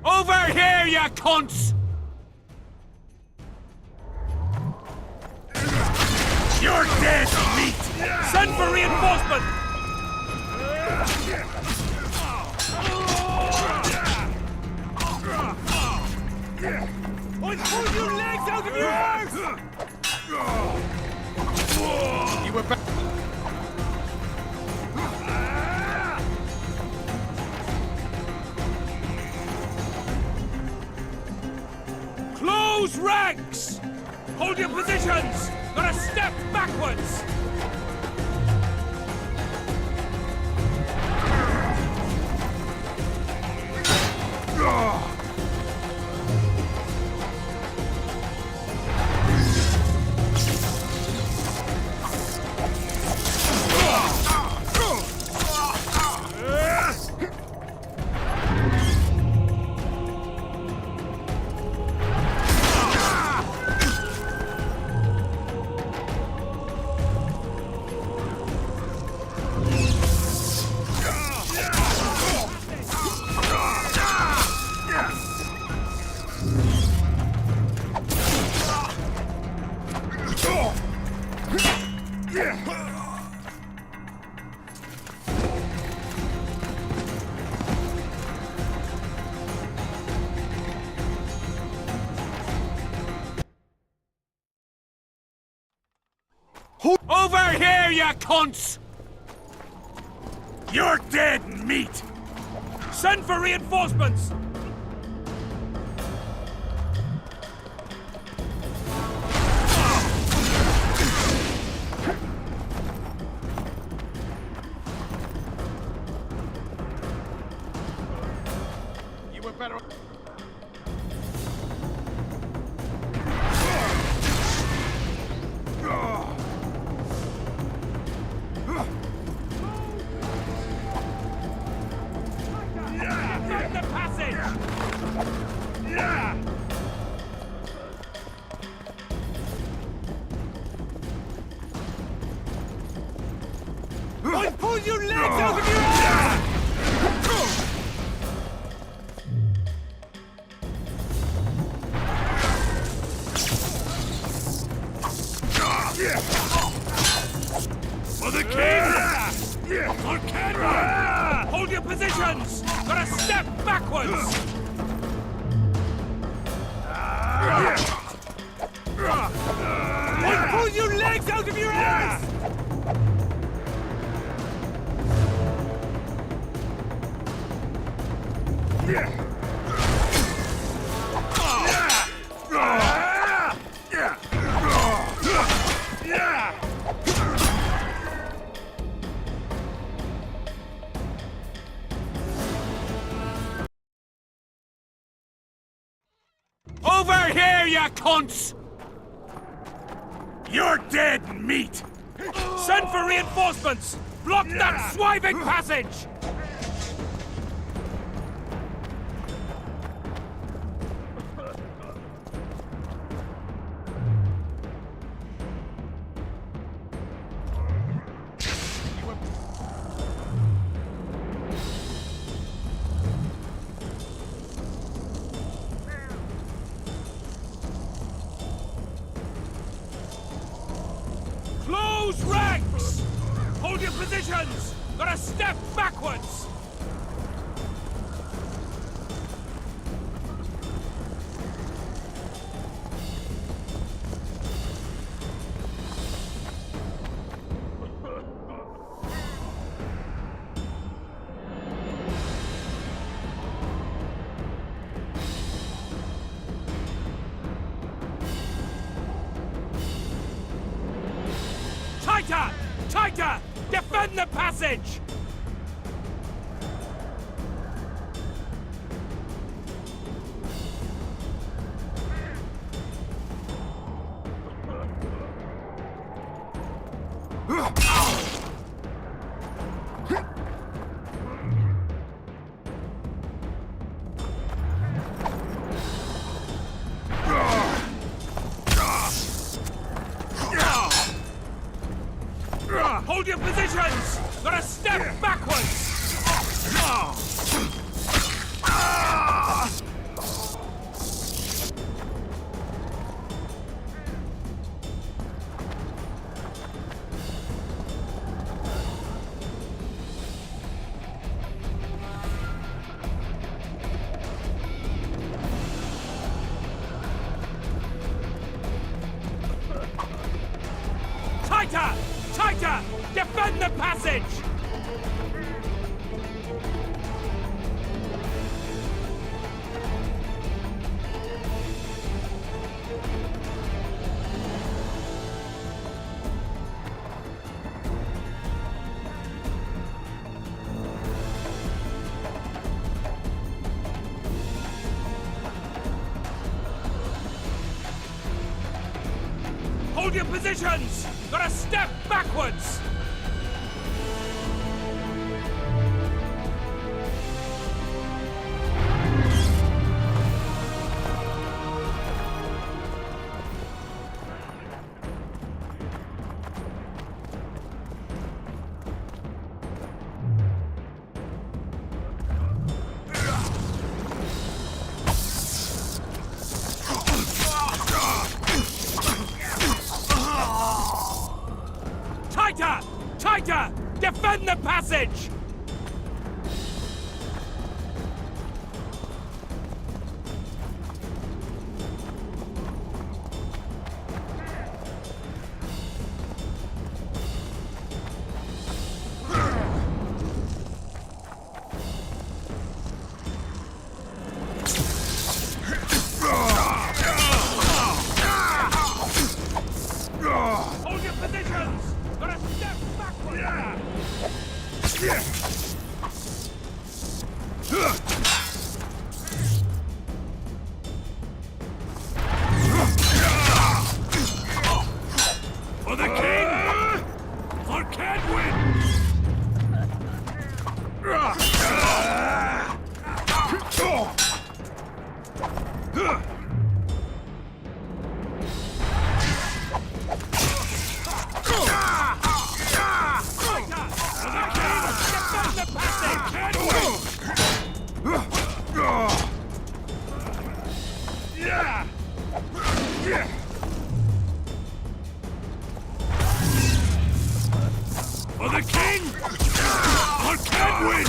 Over here, you cunts! You're dead meat! Send for reinforcement! I'll pull your legs out of your arms! You were better... Close ranks! Hold your positions! Gotta step backwards! Over here, you cunts! You're dead meat! Send for reinforcements! You were better... Defend the passage! I'll pull your legs out of your ass! For the king! For Canberra! Hold your positions! Gotta step backwards! I'll pull your legs out of your ass! Over here, you cunts! You're dead meat! Send for reinforcements! Block that swiving passage! Close ranks! Hold your positions! Gotta step backwards! Tighter! Tighter! Defend the passage! Hold your positions! Gotta step backwards! Tighter! Tighter! Defend the passage! Hold your positions! Gotta step backwards! Tighter! Tighter! Defend the passage! For the king! For Cadwin! For the king! For Cadwin!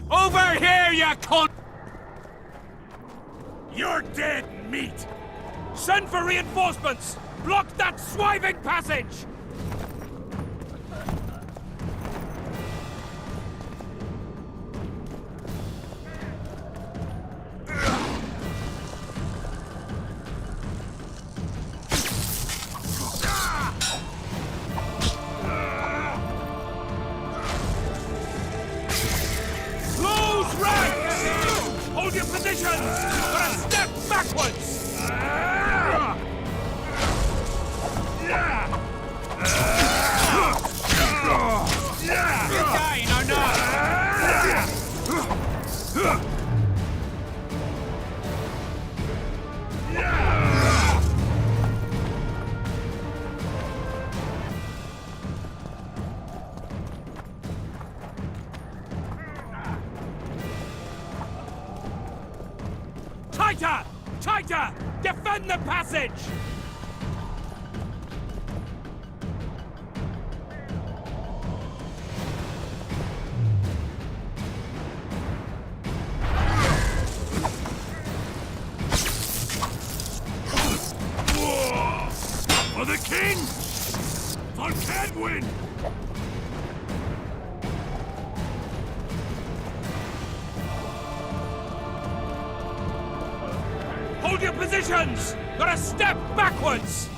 Over here, you cunt! You're dead meat! Send for reinforcements! Block that swiving passage! Close ranks! Hold your positions! For a step backwards! Tighter! Tighter! Defend the passage! For the king! For Cadwin! Hold your positions! Not a step backwards!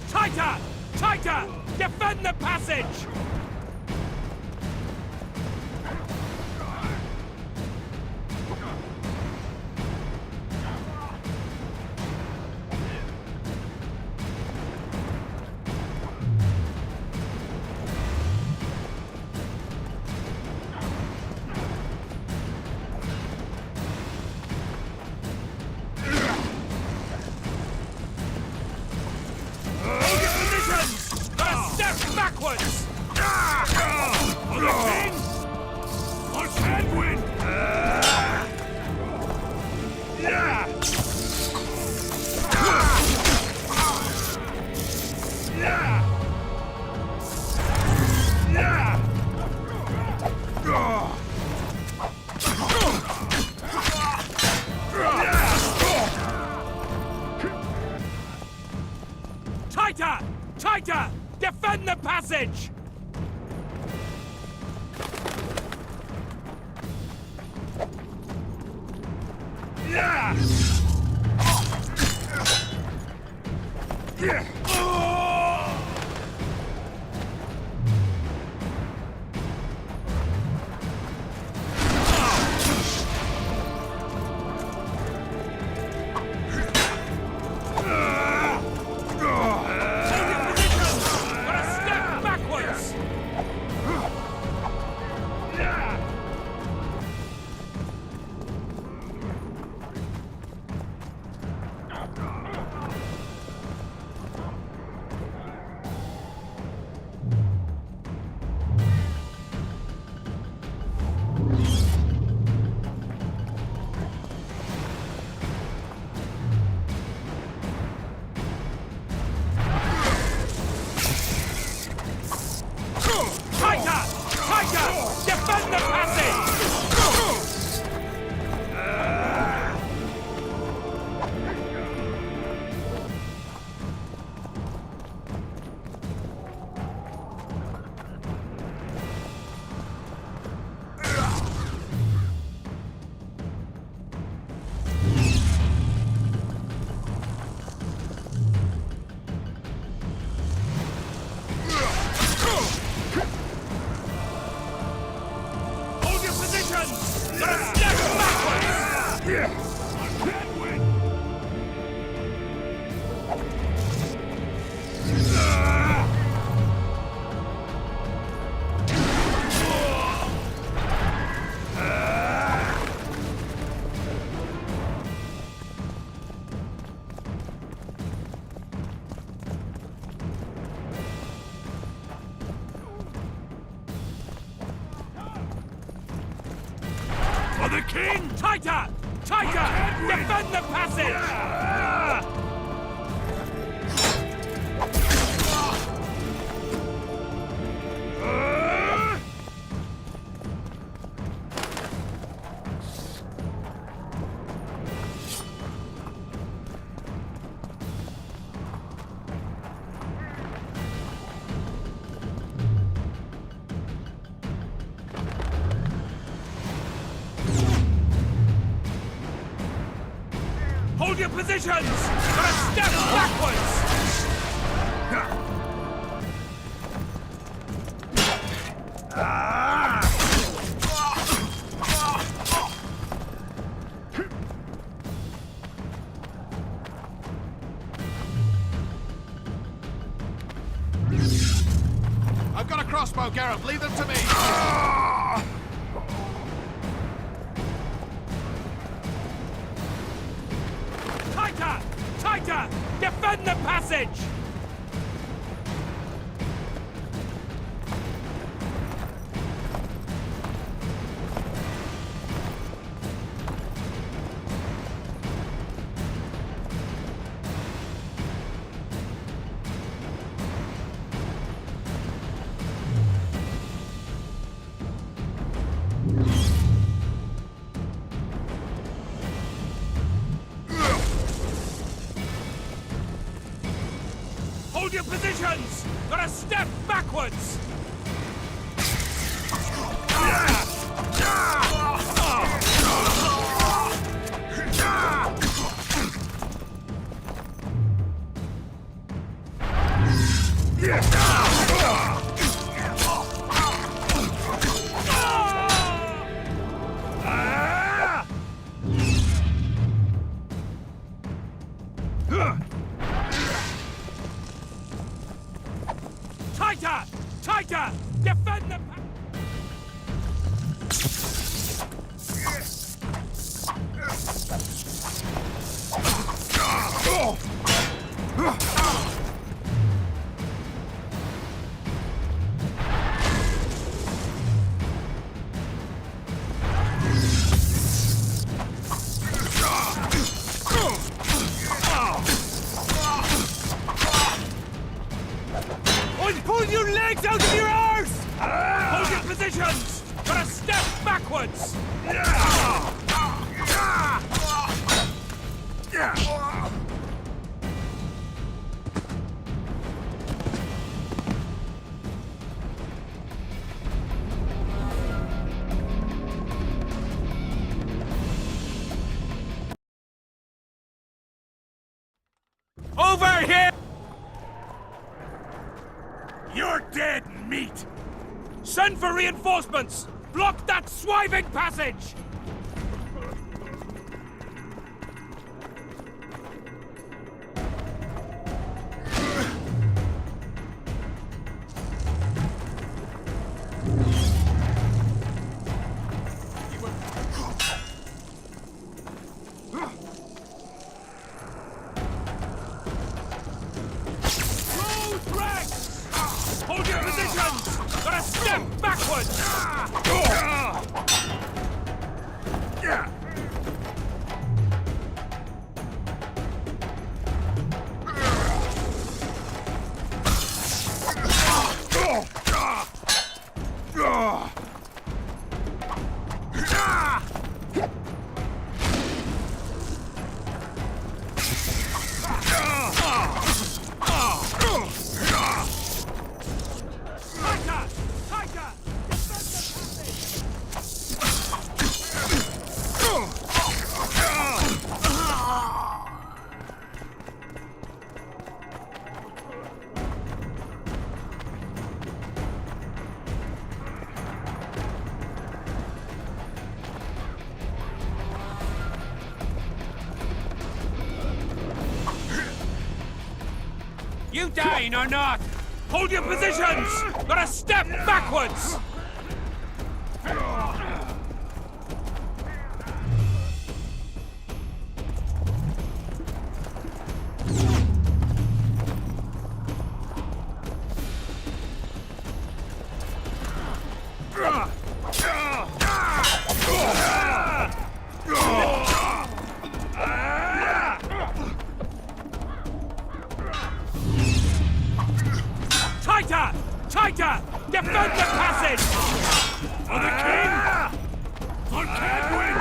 Tighter! Tighter! Defend the passage! Backwards! For the king! For Cadwin! Tighter! Tighter! Defend the passage! Gotta step backwards! For the king! Tighter! Tighter! Defend the passage! Hold your positions! Gotta step backwards! I've got a crossbow, Geralt. Leave them to me. Tighter! Tighter! Defend the passage! Hold your positions! Gotta step backwards! Tighter! Tighter! Defend the... Pull your legs out of your arse! Hold your positions! Gotta step backwards! Over here! You're dead meat! Send for reinforcements! Block that swiving passage! Hold your positions! Gotta step backwards! you dying or not? Hold your positions! Not a step backwards! Tighter! Tighter! Defend the passage! For the king! For Cadwin!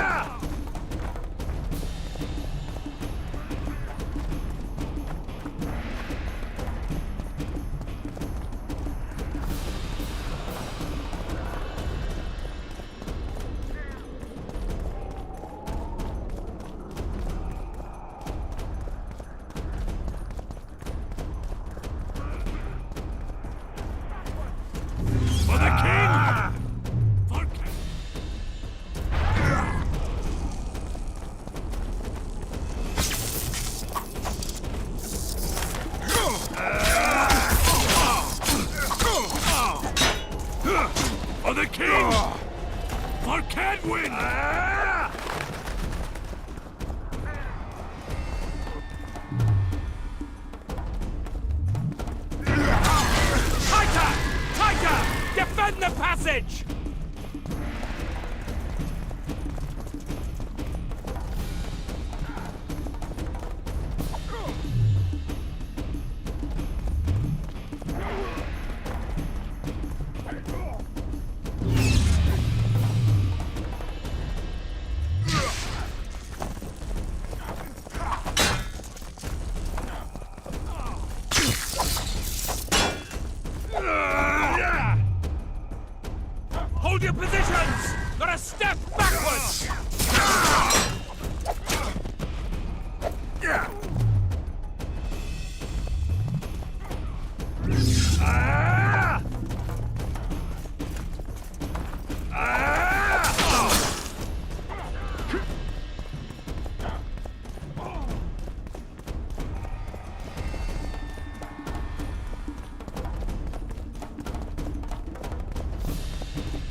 For the king! For For the king! For Cadwin! Tighter! Tighter! Defend the passage! Hold your positions! Not a step backwards!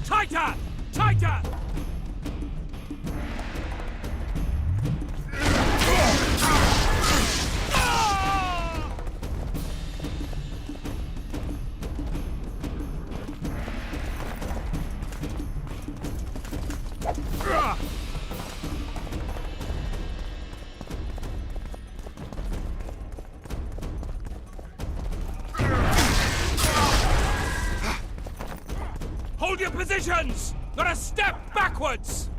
Tighter! Tighter! Hold your positions! Not a step backwards!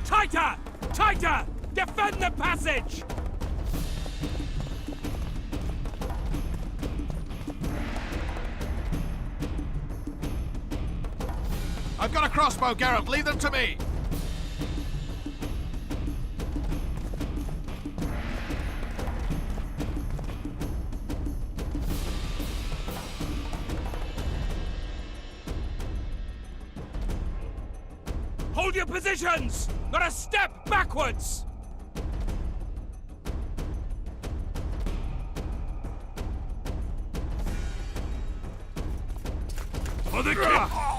Tighter! Tighter! Defend the passage! I've got a crossbow, Geralt. Leave them to me. Hold your positions! Not a step backwards! For the king!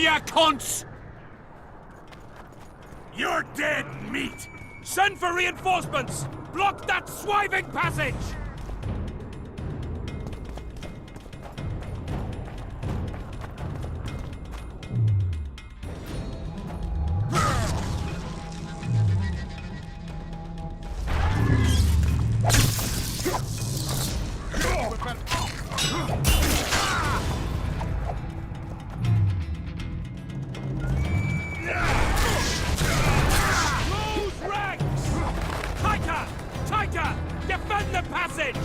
you cunts! You're dead meat! Send for reinforcements! Block that swiving passage! Defend the passage!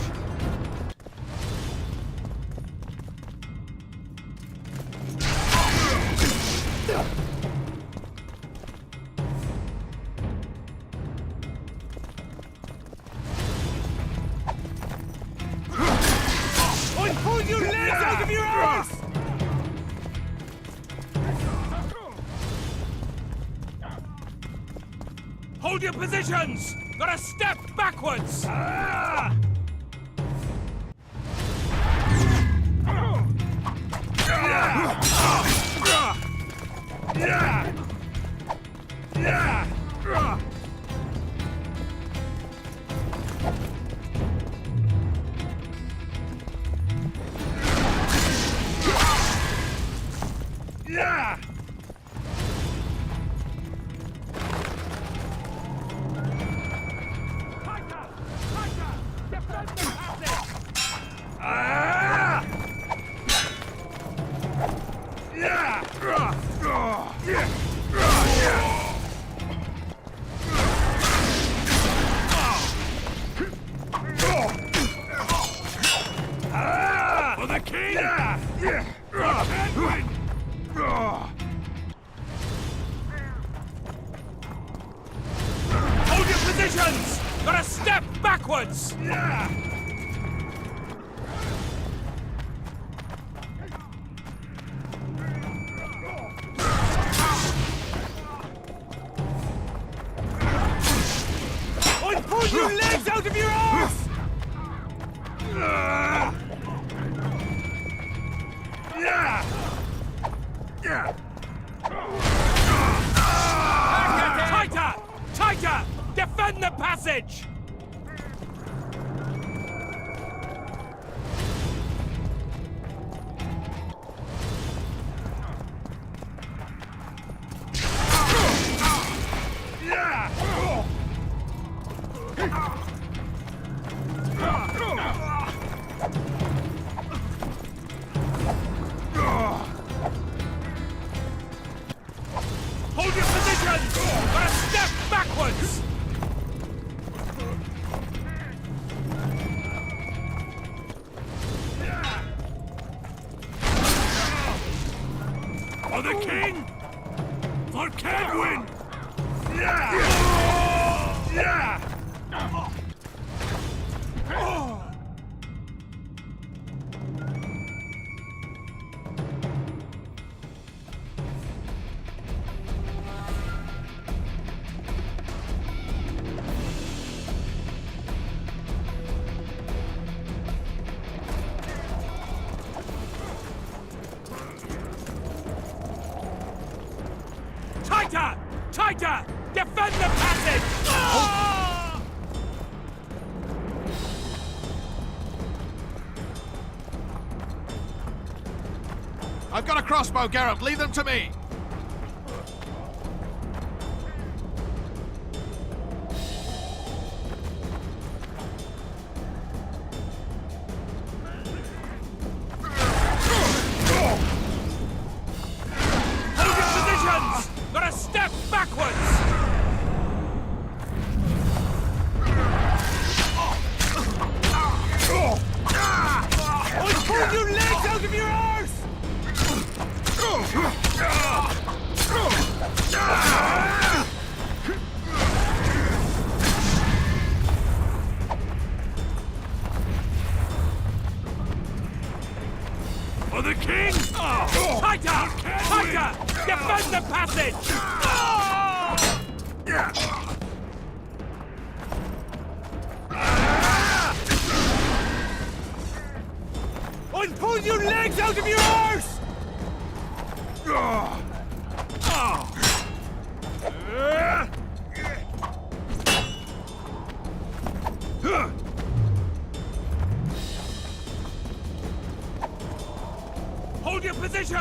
I'll pull your legs out of your arse! Hold your positions! Gotta step backwards! For the king! Hold your positions! Gotta step backwards! I'll pull your legs out of your arse! Tighter! Tighter! Defend the passage! Hold your positions! Gotta step backwards! For the king! For Kedwin! Tighter! Tighter! Defend the passage! I've got a crossbow, Geralt. Leave them to me. Hold your positions! Gotta step backwards! I'll pull your legs out of your arse! For the king! Tighter! Tighter! Defend the passage! I'll pull your legs out of your arse!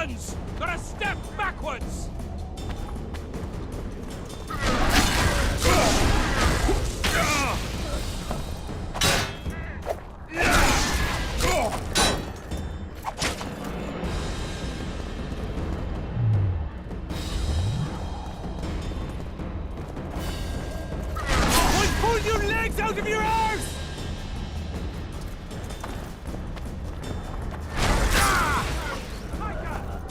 positions! Gotta step backwards! Pull your legs out of your arse!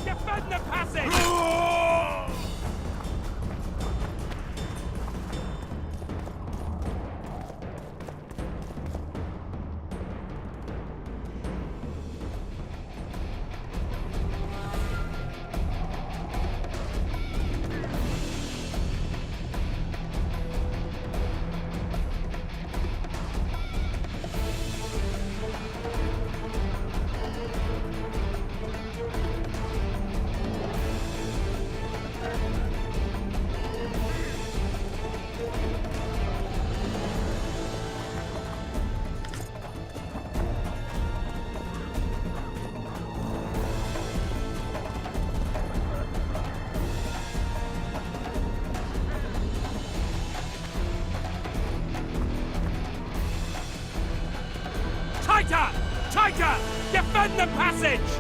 Defend the passage! Tighter! Tighter! Defend the passage!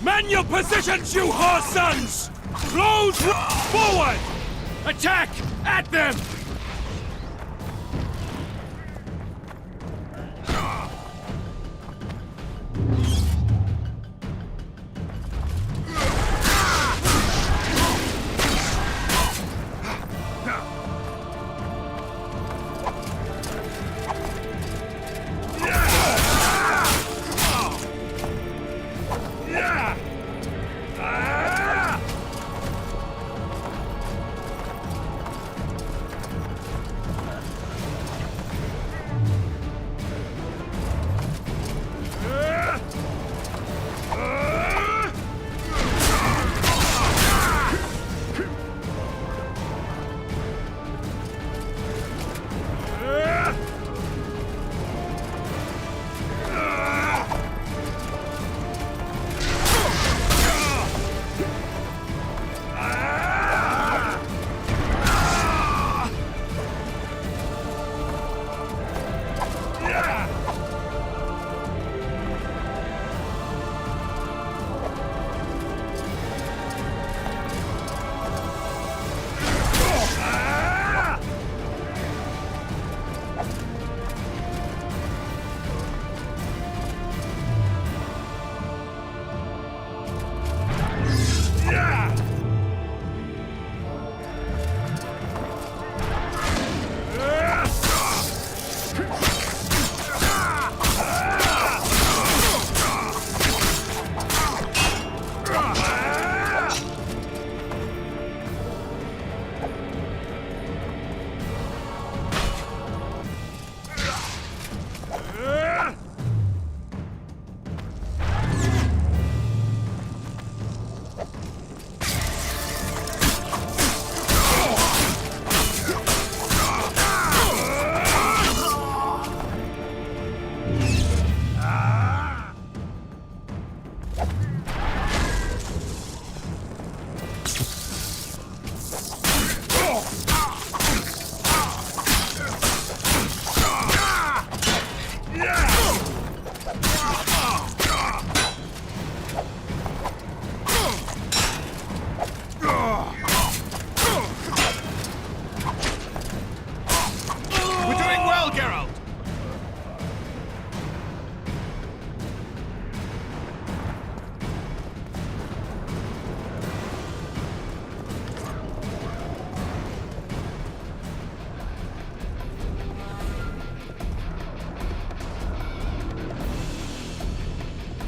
Man your positions, you horse sons! Close forward! Attack! At them!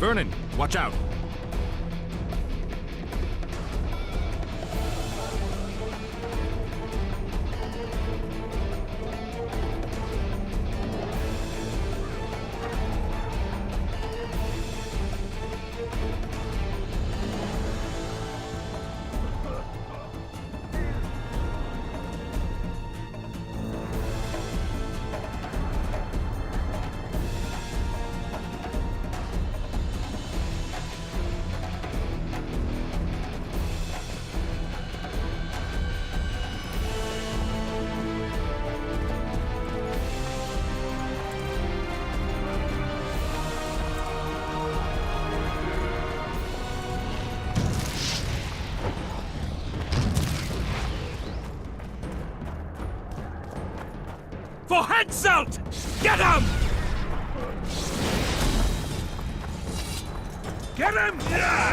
Vernon, watch out! For Henselt! Get him! Get him! Yeah!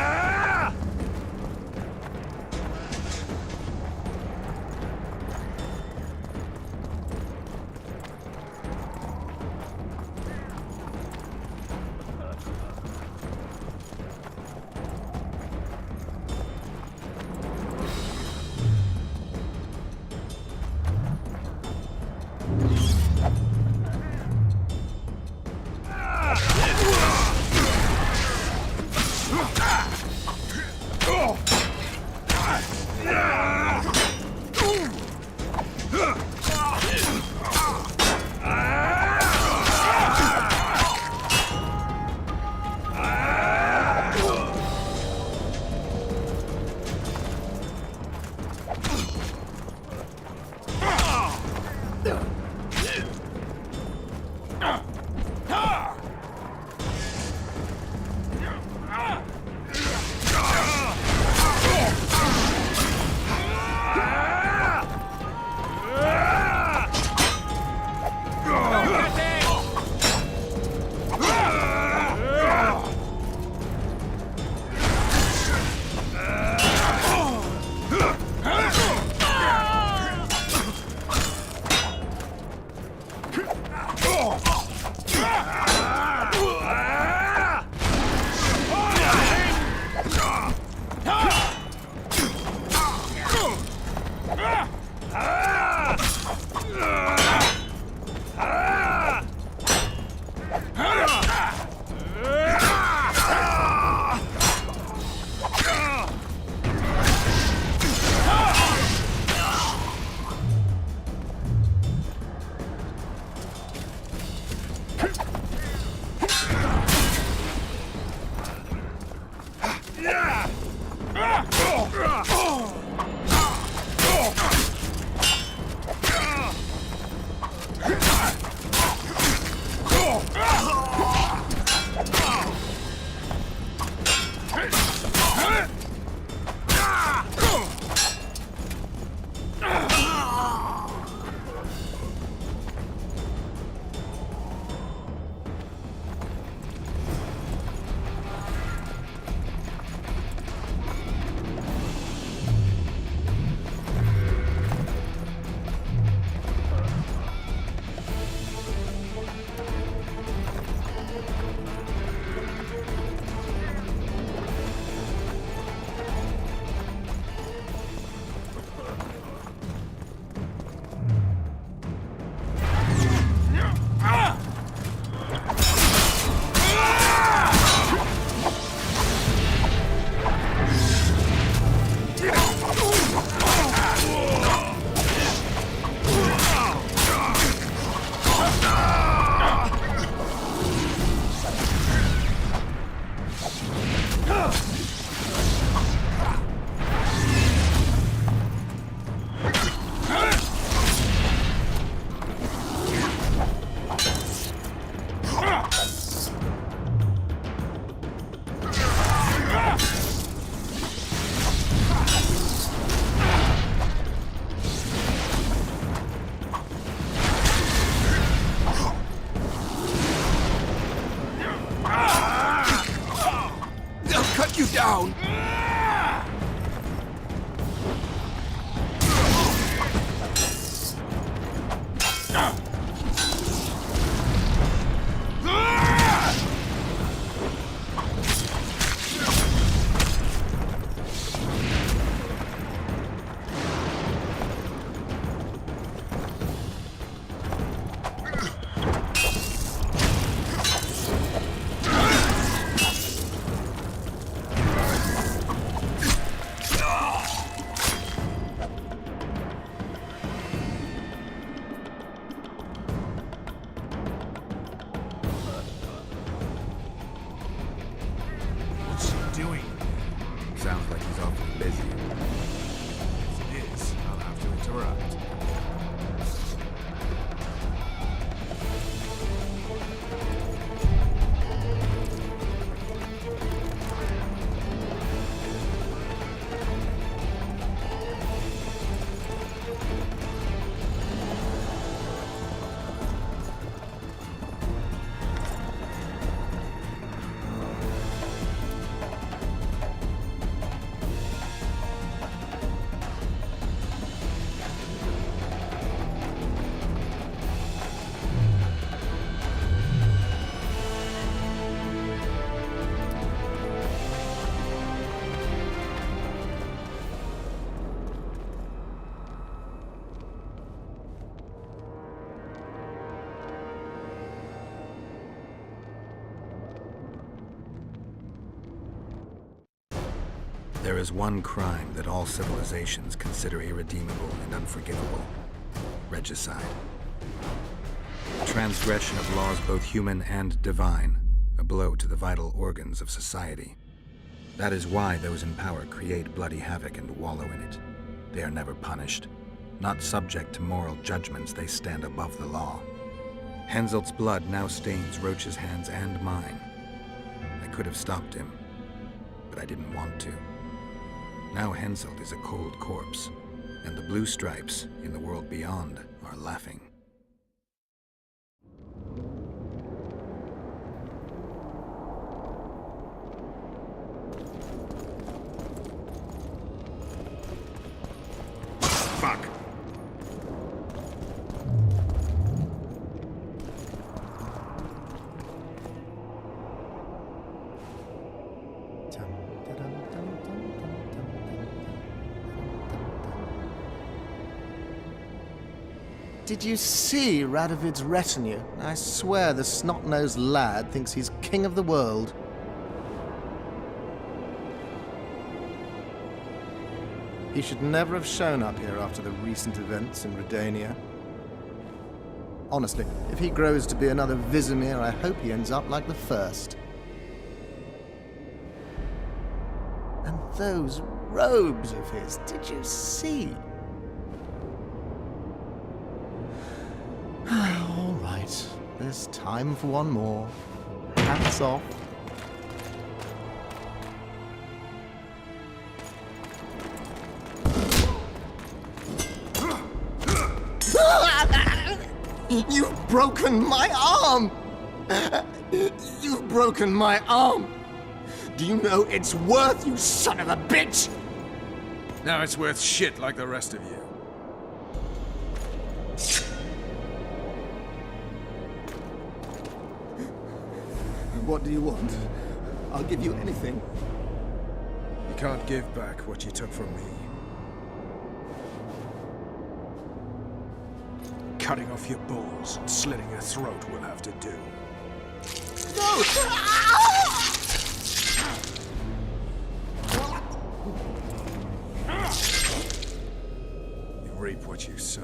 you down! Right. There is one crime that all civilizations consider irredeemable and unforgivable: regicide. Transgression of laws both human and divine, a blow to the vital organs of society. That is why those in power create bloody havoc and wallow in it. They are never punished. Not subject to moral judgments, they stand above the law. Henselt's blood now stains Roach's hands and mine. I could have stopped him, but I didn't want to. Now Henselt is a cold corpse, and the blue stripes in the world beyond are laughing. Fuck! Did you see Radovid's retinue? I swear the snot-nosed lad thinks he's king of the world. He should never have shown up here after the recent events in Redania. Honestly, if he grows to be another Vizimir, I hope he ends up like the first. And those robes of his, did you see? All right, there's time for one more. Hats off. You've broken my arm! You've broken my arm! Do you know it's worth, you son of a bitch? Now it's worth shit like the rest of you. What do you want? I'll give you anything. You can't give back what you took from me. Cutting off your balls and slitting your throat will have to do. No! You reap what you sow.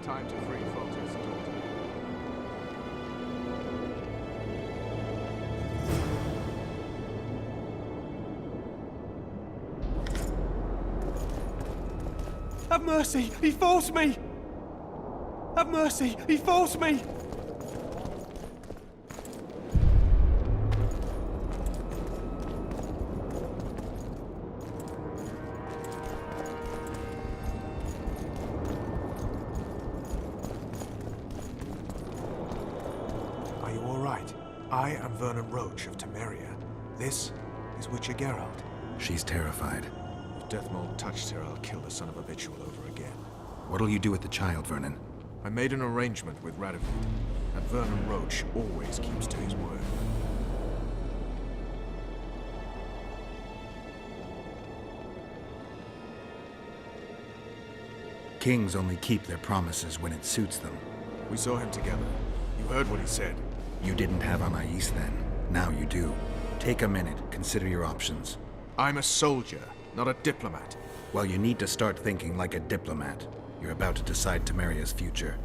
Time to free Foltest's daughter. Have mercy! He forced me! Have mercy! He forced me! Are you all right? I am Vernon Roach of Temeria. This is Witcher Geralt. She's terrified. If Deathmold touched her, I'll kill the son of a bitch all over again. What'll you do with the child, Vernon? I made an arrangement with Radovid, and Vernon Roach always keeps to his word. Kings only keep their promises when it suits them. We saw him together. You heard what he said. You didn't have Anais then. Now you do. Take a minute. Consider your options. I'm a soldier, not a diplomat. Well, you need to start thinking like a diplomat. You're about to decide Temeria's future.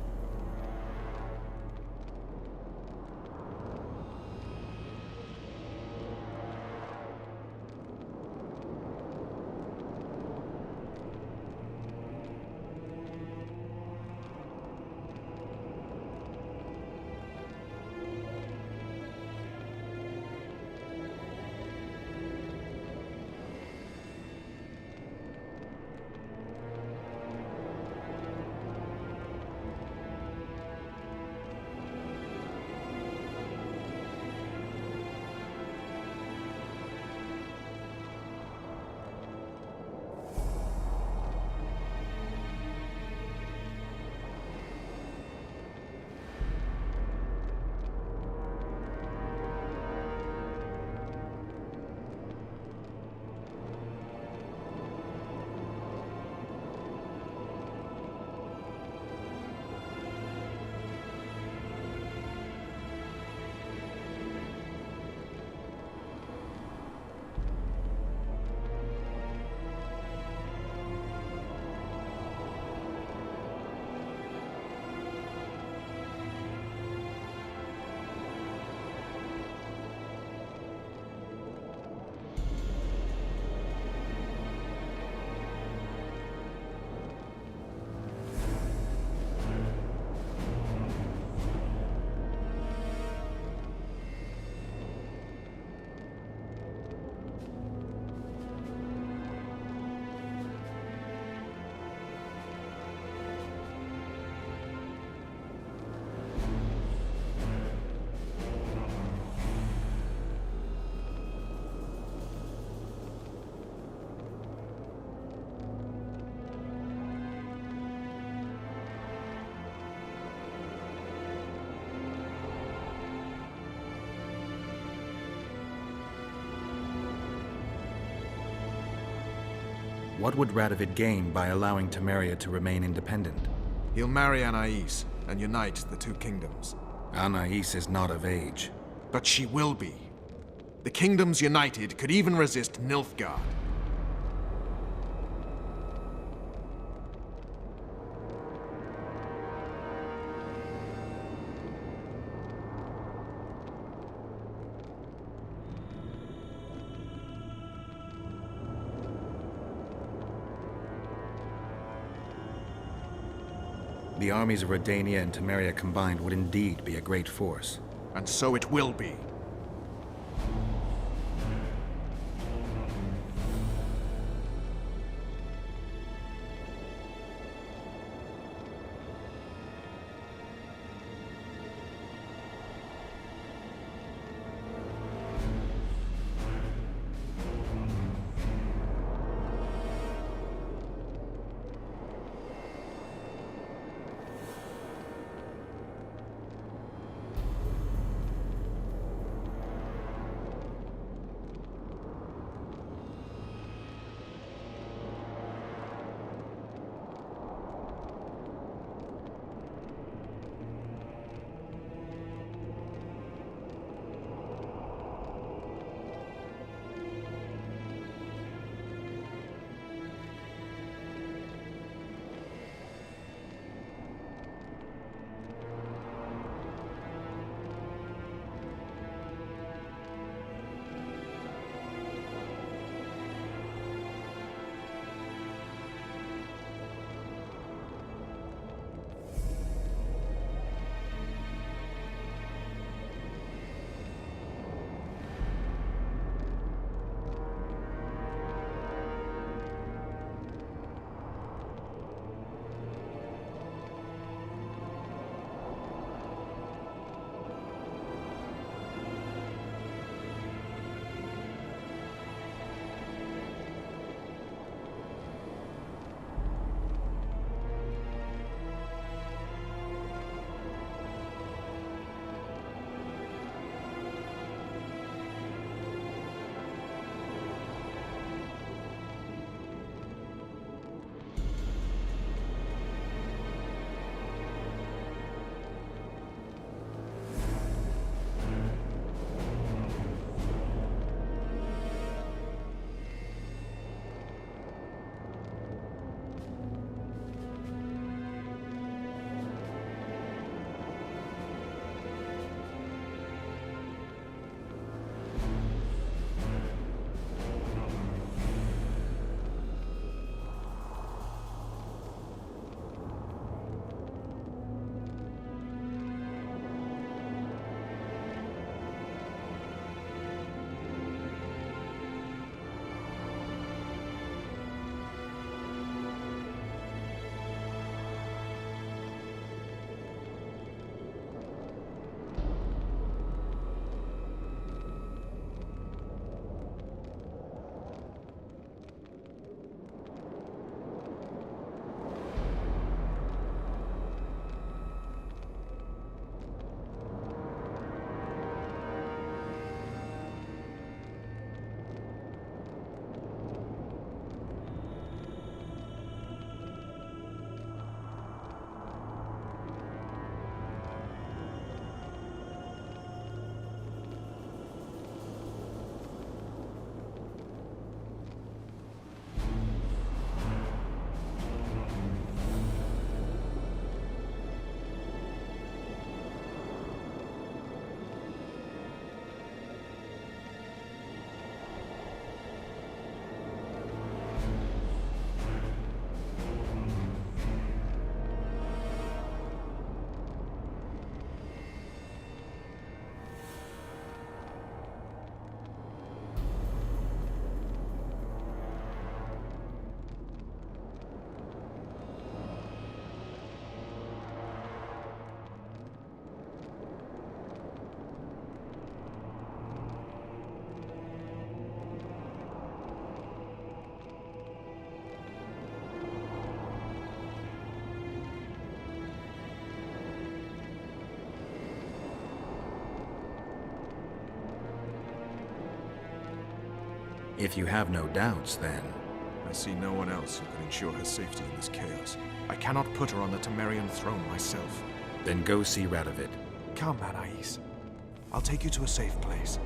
What would Radovid gain by allowing Temeria to remain independent? He'll marry Anais and unite the two kingdoms. Anais is not of age. But she will be. The kingdoms united could even resist Nilfgaard. The armies of Redania and Temeria combined would indeed be a great force. And so it will be. If you have no doubts, then... I see no one else who can ensure her safety in this chaos. I cannot put her on the Temerian throne myself. Then go see Radovid. Come, Anais. I'll take you to a safe place.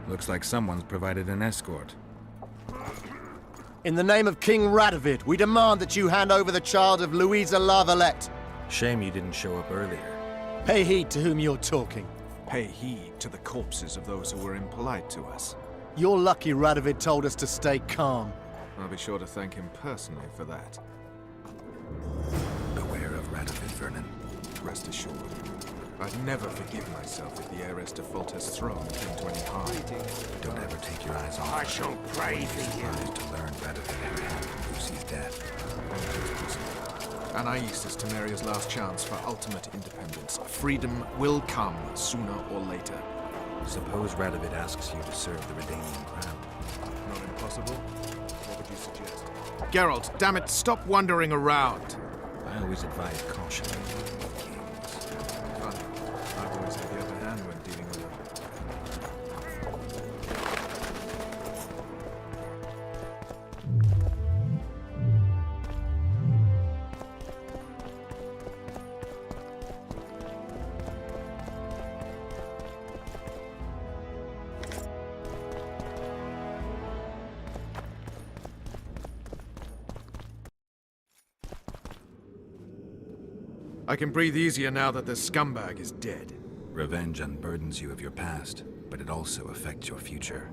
Looks like someone's provided an escort. In the name of King Radovid, we demand that you hand over the child of Louisa La Valette. Shame you didn't show up earlier. Pay heed to whom you're talking. Pay heed to the corpses of those who were impolite to us. You're lucky Radovid told us to stay calm. I'll be sure to thank him personally for that. Beware of Radovid, Vernon. Rest assured, I'd never forgive myself if the heiress to Foltest's throne came to any harm. Don't ever take your eyes off. I shall pray for you. To learn Radovid had had Lucy's death. Anais is Temeria's last chance for ultimate independence. Freedom will come sooner or later. Suppose Radovid asks you to serve the Redanian crown. Not impossible. What would you suggest? Geralt, damn it, stop wandering around. I always advise caution. Funny. I've always had the upper hand when dealing with them. I can breathe easier now that the scumbag is dead. Revenge unburdens you of your past, but it also affects your future.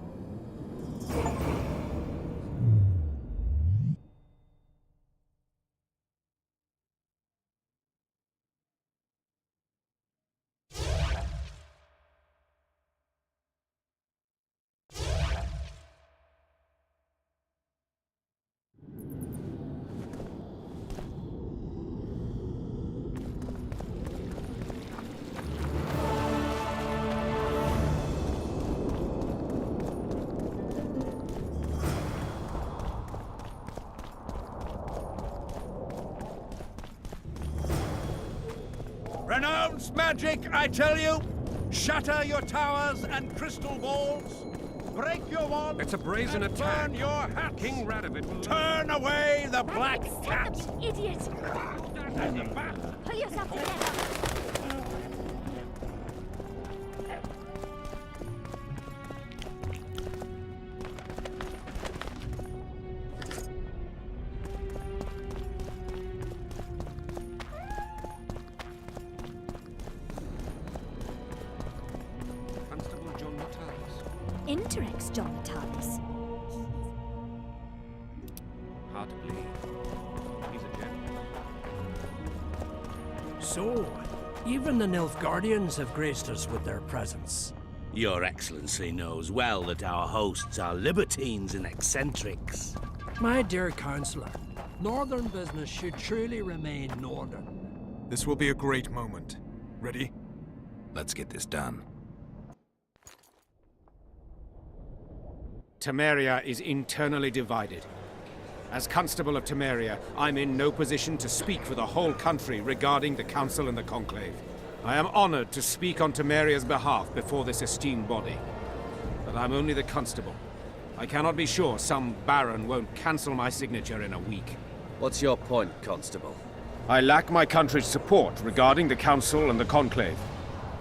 Renounce magic, I tell you! Shatter your towers and crystal balls! Break your wands! It's a brazen and attack. Burn your hats! King Radovid will... Turn away the black cat! Idiot! Pull yourself together! Interex, John Natalis. Hard to believe. He's a gentleman. So, even the Nilfgaardians have graced us with their presence. Your Excellency knows well that our hosts are libertines and eccentrics. My dear Councillor, northern business should truly remain northern. This will be a great moment. Ready? Let's get this done. Temeria is internally divided. As Constable of Temeria, I'm in no position to speak for the whole country regarding the Council and the Conclave. I am honored to speak on Temeria's behalf before this esteemed body. But I'm only the Constable. I cannot be sure some Baron won't cancel my signature in a week. What's your point, Constable? I lack my country's support regarding the Council and the Conclave.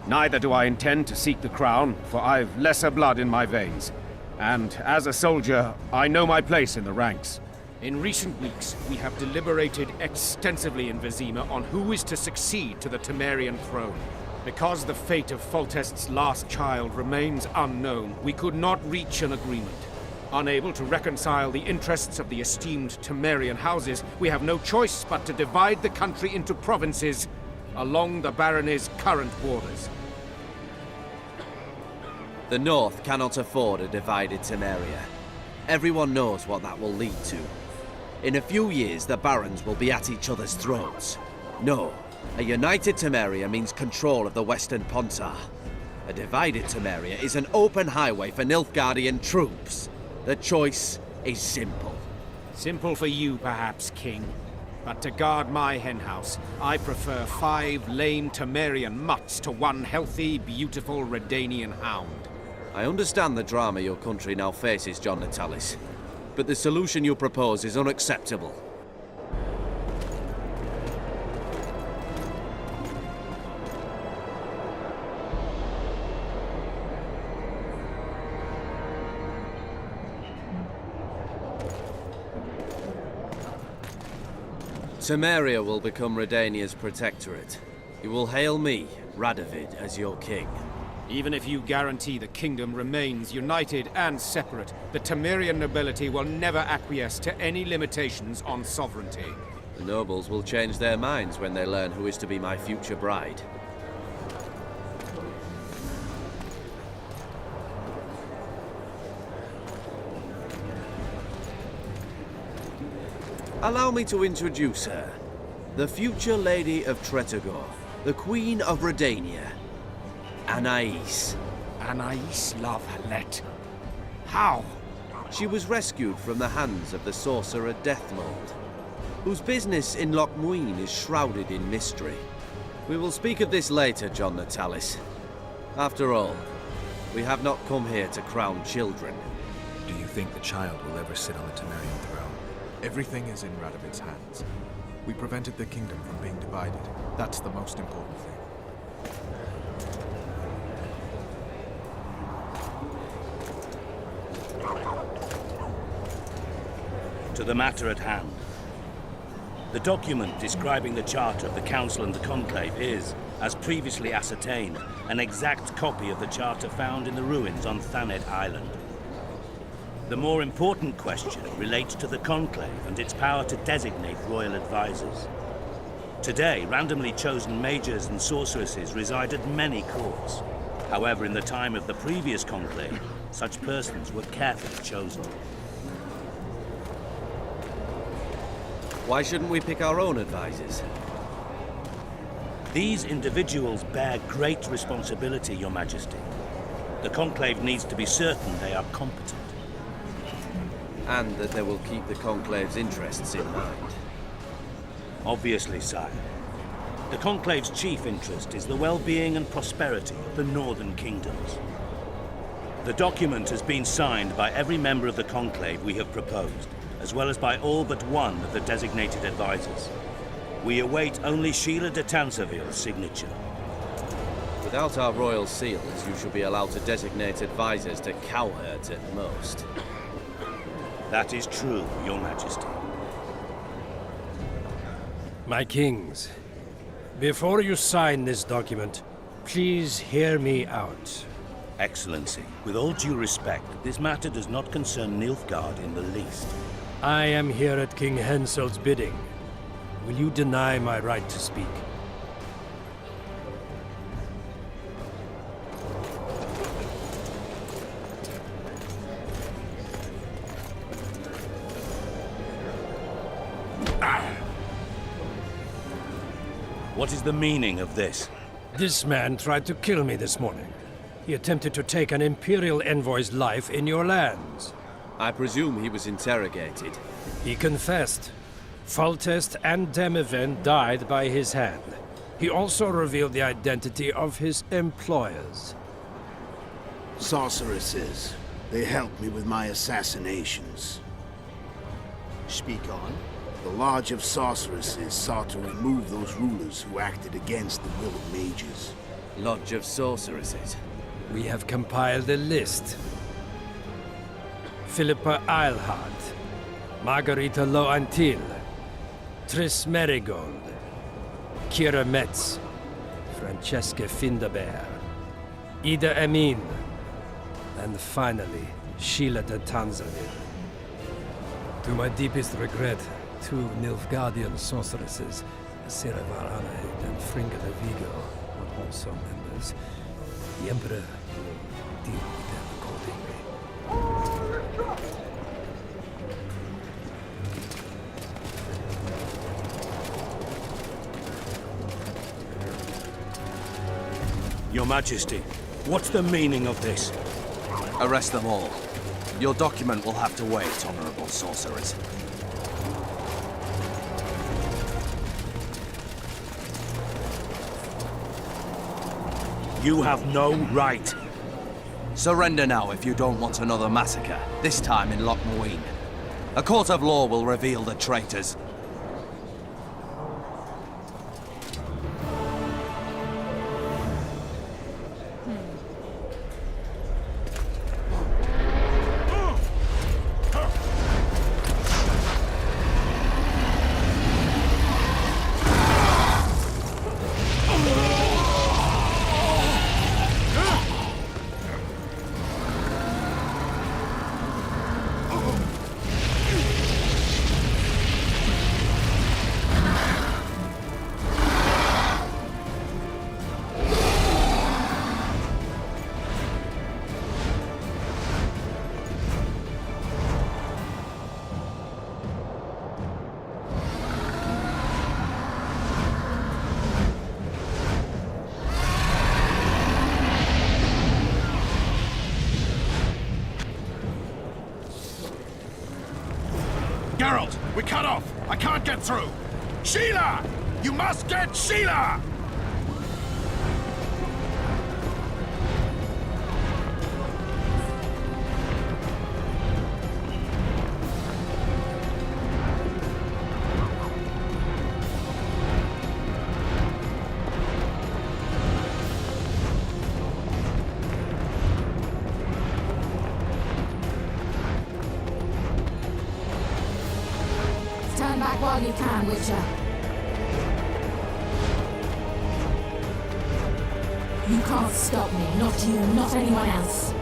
Neither do I intend to seek the crown, for I've lesser blood in my veins. And as a soldier, I know my place in the ranks. In recent weeks, we have deliberated extensively in Vizima on who is to succeed to the Temerian throne. Because the fate of Foltest's last child remains unknown, we could not reach an agreement. Unable to reconcile the interests of the esteemed Temerian houses, we have no choice but to divide the country into provinces along the barony's current borders. The North cannot afford a divided Temeria. Everyone knows what that will lead to. In a few years, the barons will be at each other's throats. No, a united Temeria means control of the Western Pontar. A divided Temeria is an open highway for Nilfgaardian troops. The choice is simple. Simple for you, perhaps, King. But to guard my henhouse, I prefer 5 lame Temerian mutts to 1 healthy, beautiful Redanian hound. I understand the drama your country now faces, John Natalis, but the solution you propose is unacceptable. Temeria will become Redania's protectorate. You will hail me, Radovid, as your king. Even if you guarantee the kingdom remains united and separate, the Temerian nobility will never acquiesce to any limitations on sovereignty. The nobles will change their minds when they learn who is to be my future bride. Allow me to introduce her. The future Lady of Tretogor, the Queen of Redania, Anais. Anais la Valette. How? She was rescued from the hands of the sorcerer Deathmold, whose business in Loch Muin is shrouded in mystery. We will speak of this later, John Natalis. After all, we have not come here to crown children. Do you think the child will ever sit on the Temerian throne? Everything is in Radovid's hands. We prevented the kingdom from being divided. That's the most important thing. To the matter at hand. The document describing the charter of the Council and the Conclave is, as previously ascertained, an exact copy of the charter found in the ruins on Thanet Island. The more important question relates to the Conclave and its power to designate royal advisors. Today, randomly chosen mages and sorceresses reside at many courts. However, in the time of the previous Conclave, such persons were carefully chosen. Why shouldn't we pick our own advisors? These individuals bear great responsibility, Your Majesty. The Conclave needs to be certain they are competent. And that they will keep the Conclave's interests in mind. Obviously, sire. The Conclave's chief interest is the well-being and prosperity of the Northern Kingdoms. The document has been signed by every member of the Conclave we have proposed, as well as by all but one of the designated advisors. We await only Sheila de Tanseville's signature. Without our royal seals, you should be allowed to designate advisors to cowherds at most. That is true, Your Majesty. My kings, before you sign this document, please hear me out. Excellency, with all due respect, this matter does not concern Nilfgaard in the least. I am here at King Hensel's bidding. Will you deny my right to speak? What is the meaning of this? This man tried to kill me this morning. He attempted to take an Imperial envoy's life in your lands. I presume he was interrogated. He confessed. Foltest and Demiven died by his hand. He also revealed the identity of his employers. Sorceresses. They helped me with my assassinations. Speak on. The Lodge of Sorceresses sought to remove those rulers who acted against the will of mages. Lodge of Sorceresses? We have compiled a list. Philippa Eilhart, Margarita Loantil, Triss Merigold, Kira Metz, Francesca Findabair, Ida Emin, and finally, Sheila de Tanseville. To my deepest regret, two Nilfgaardian sorceresses, Siravar Anahed and Fringa de Vigo, were also members. The Emperor will deal with them accordingly. Your Majesty, what's the meaning of this? Arrest them all. Your document will have to wait, honorable sorcerers. You have no right. Surrender now if you don't want another massacre, this time in Loch Muin. A court of law will reveal the traitors. We cut off! I can't get through! Sheila! You must get Sheila! Stand back while you can, Witcher. You can't stop me. Not you, not anyone else.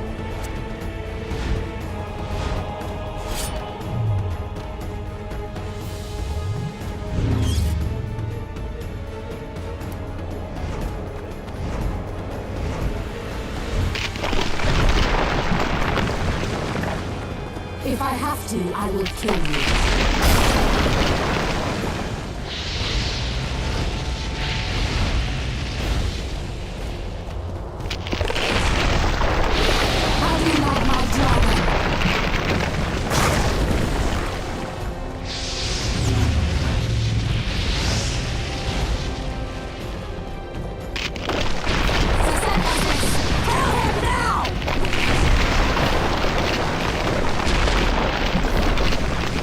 If I have to, I will kill you.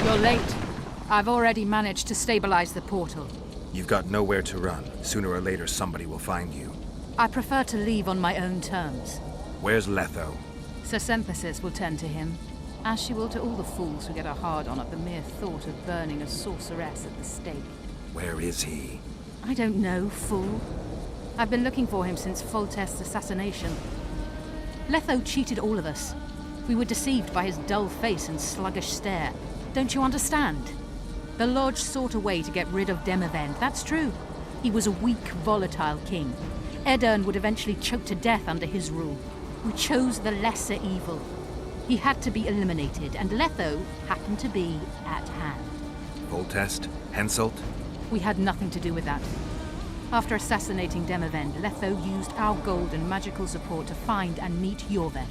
You're late. I've already managed to stabilize the portal. You've got nowhere to run. Sooner or later, somebody will find you. I prefer to leave on my own terms. Where's Letho? Sir Synthesis will tend to him, as she will to all the fools who get a hard-on at the mere thought of burning a sorceress at the stake. Where is he? I don't know, fool. I've been looking for him since Foltest's assassination. Letho cheated all of us. We were deceived by his dull face and sluggish stare. Don't you understand? The Lodge sought a way to get rid of Demavend, that's true. He was a weak, volatile king. Edirn would eventually choke to death under his rule. We chose the lesser evil. He had to be eliminated, and Letho happened to be at hand. Foltest? Henselt? We had nothing to do with that. After assassinating Demavend, Letho used our gold and magical support to find and meet Yorveth.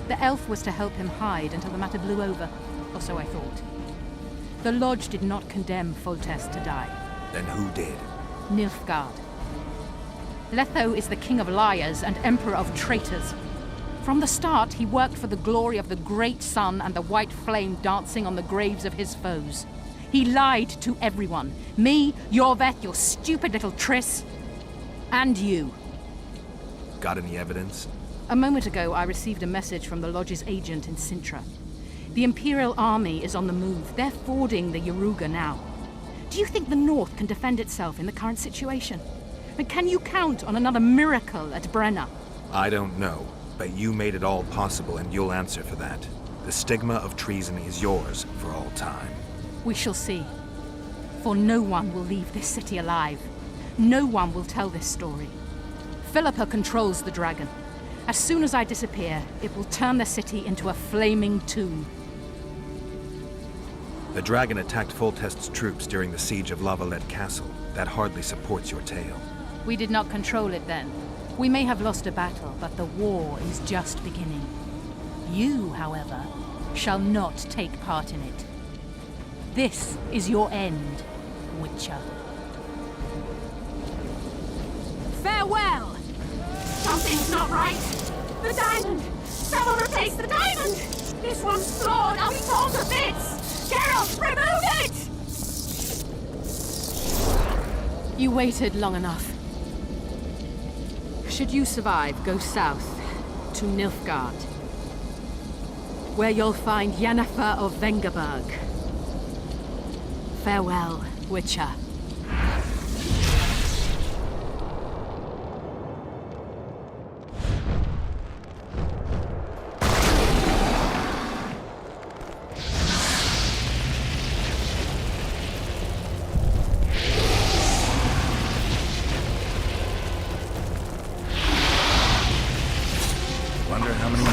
The elf was to help him hide until the matter blew over, or so I thought. The Lodge did not condemn Foltest to die. Then who did? Nilfgaard. Letho is the king of liars and emperor of traitors. From the start, he worked for the glory of the great sun and the white flame dancing on the graves of his foes. He lied to everyone. Me, Yorveth, your stupid little Triss, and you. Got any evidence? A moment ago, I received a message from the Lodge's agent in Sintra. The Imperial Army is on the move. They're fording the Yaruga now. Do you think the North can defend itself in the current situation? But can you count on another miracle at Brenna? I don't know, but you made it all possible and you'll answer for that. The stigma of treason is yours for all time. We shall see. For no one will leave this city alive. No one will tell this story. Philippa controls the dragon. As soon as I disappear, it will turn the city into a flaming tomb. The dragon attacked Foltest's troops during the siege of Lavalette Castle. That hardly supports your tale. We did not control it then. We may have lost a battle, but the war is just beginning. You, however, shall not take part in it. This is your end, Witcher. Farewell! Something's not right! The diamond! Someone replace the diamond! This one's flawed! I'll be torn to bits! Geralt, remove it! You waited long enough. Should you survive, go south to Nilfgaard, where you'll find Yennefer of Vengerberg. Farewell, Witcher. Wonder how many more.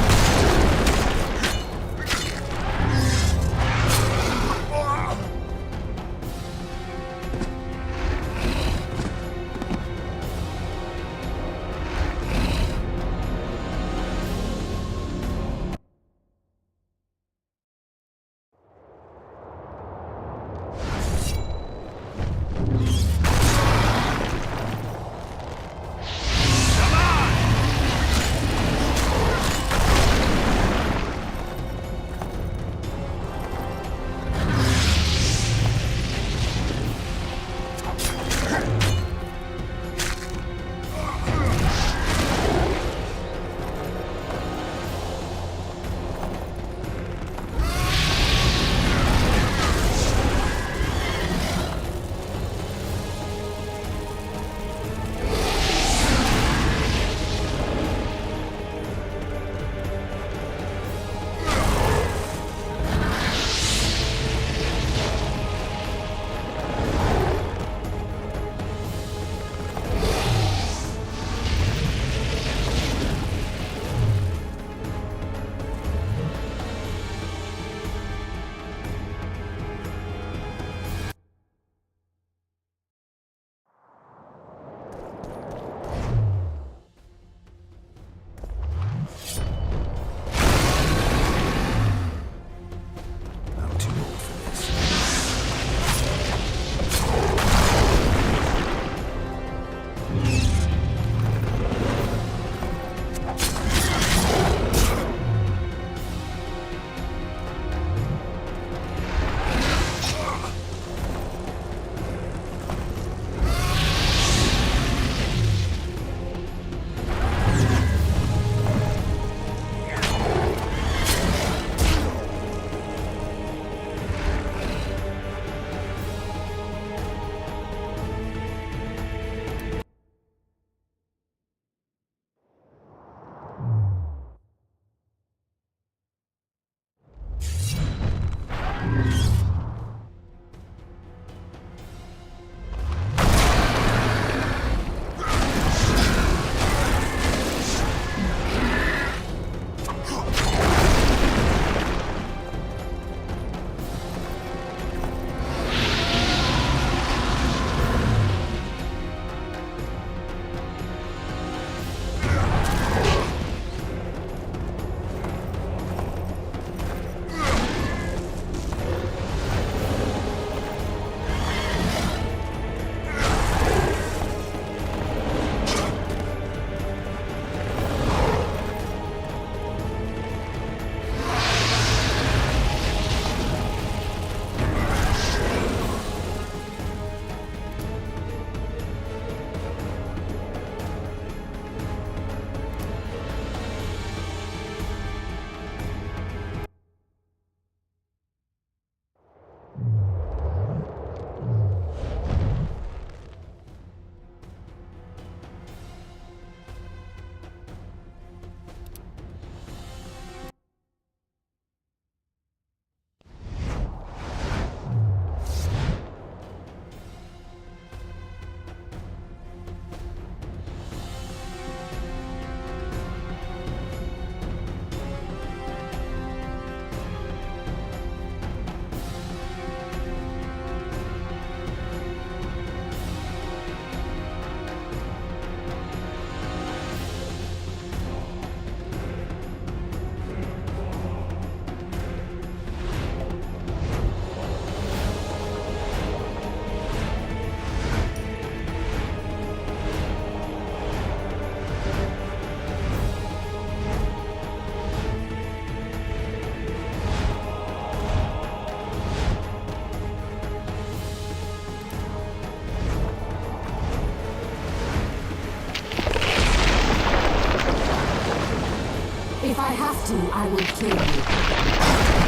If I have to, I will kill you.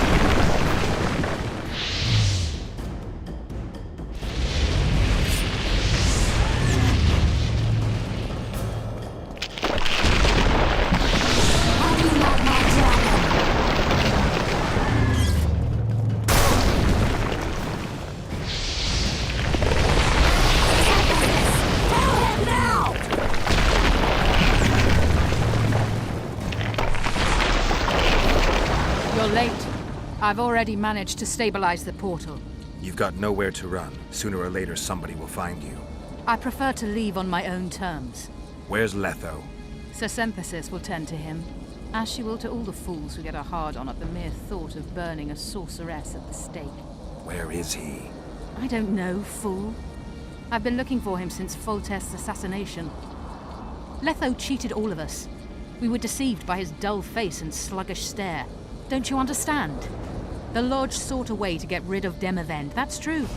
You're late. I've already managed to stabilize the portal. You've got nowhere to run. Sooner or later, somebody will find you. I prefer to leave on my own terms. Where's Letho? Sir Synthesis will tend to him, as she will to all the fools who get a hard-on at the mere thought of burning a sorceress at the stake. Where is he? I don't know, fool. I've been looking for him since Foltest's assassination. Letho cheated all of us. We were deceived by his dull face and sluggish stare. Don't you understand? The Lodge sought a way to get rid of Demavend, that's true.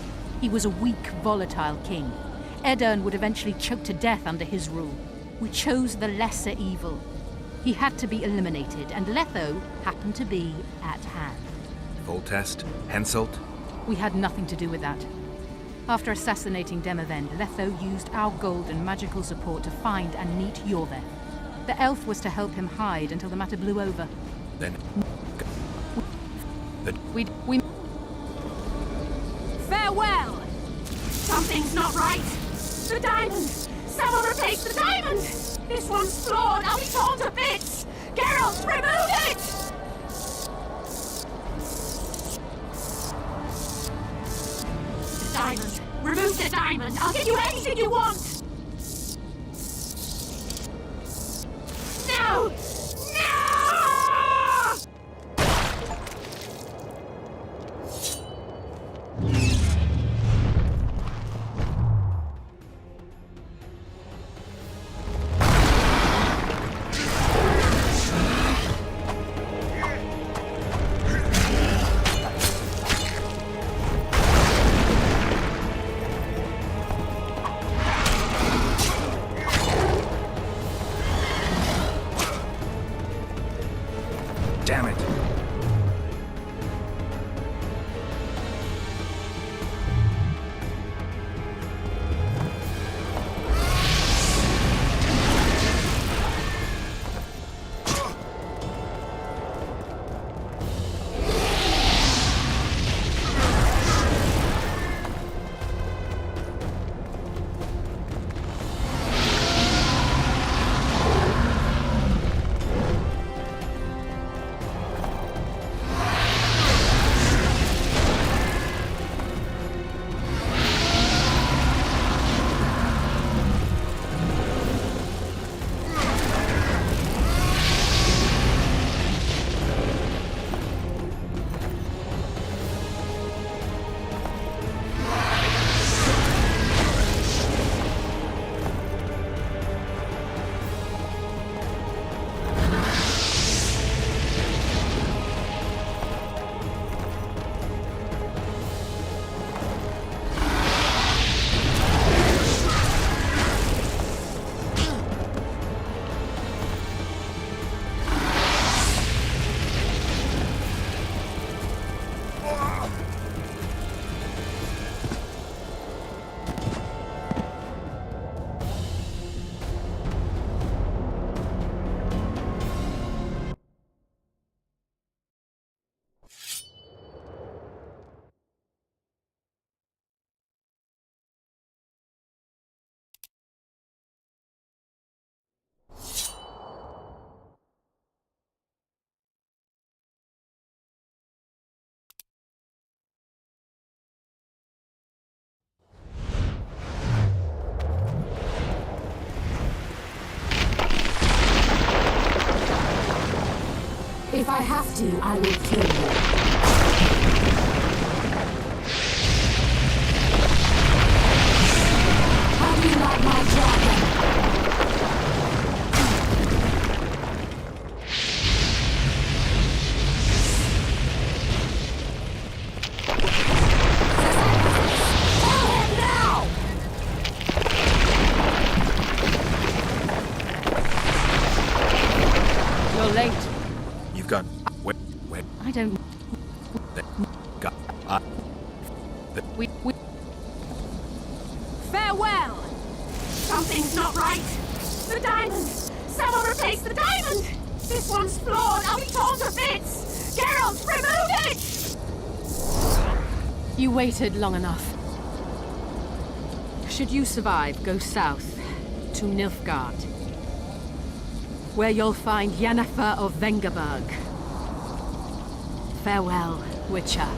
He was a weak, volatile king. Edirn would eventually choke to death under his rule. We chose the lesser evil. He had to be eliminated, and Letho happened to be at hand. Foltest? Henselt? We had nothing to do with that. After assassinating Demavend, Letho used our gold and magical support to find and meet Yorveth. The elf was to help him hide until the matter blew over. Then... We... Farewell! Something's not right! The diamond! Someone replace the diamond! This one's flawed! I'll be torn to bits! Geralt, remove it! The diamond! Remove the diamond! I'll give you anything you want! No! No! Damn it. If I have to, I will kill you. How do you like my dragon? Tell him now! You're late. You've got... Wait. I don't... Got... We... Farewell! Something's not right! The diamond! Someone replace the diamond! This one's flawed! I'll be torn to bits! Geralt, remove it! You waited long enough. Should you survive, go south to Nilfgaard, where you'll find Yennefer of Vengerberg. Farewell, Witcher.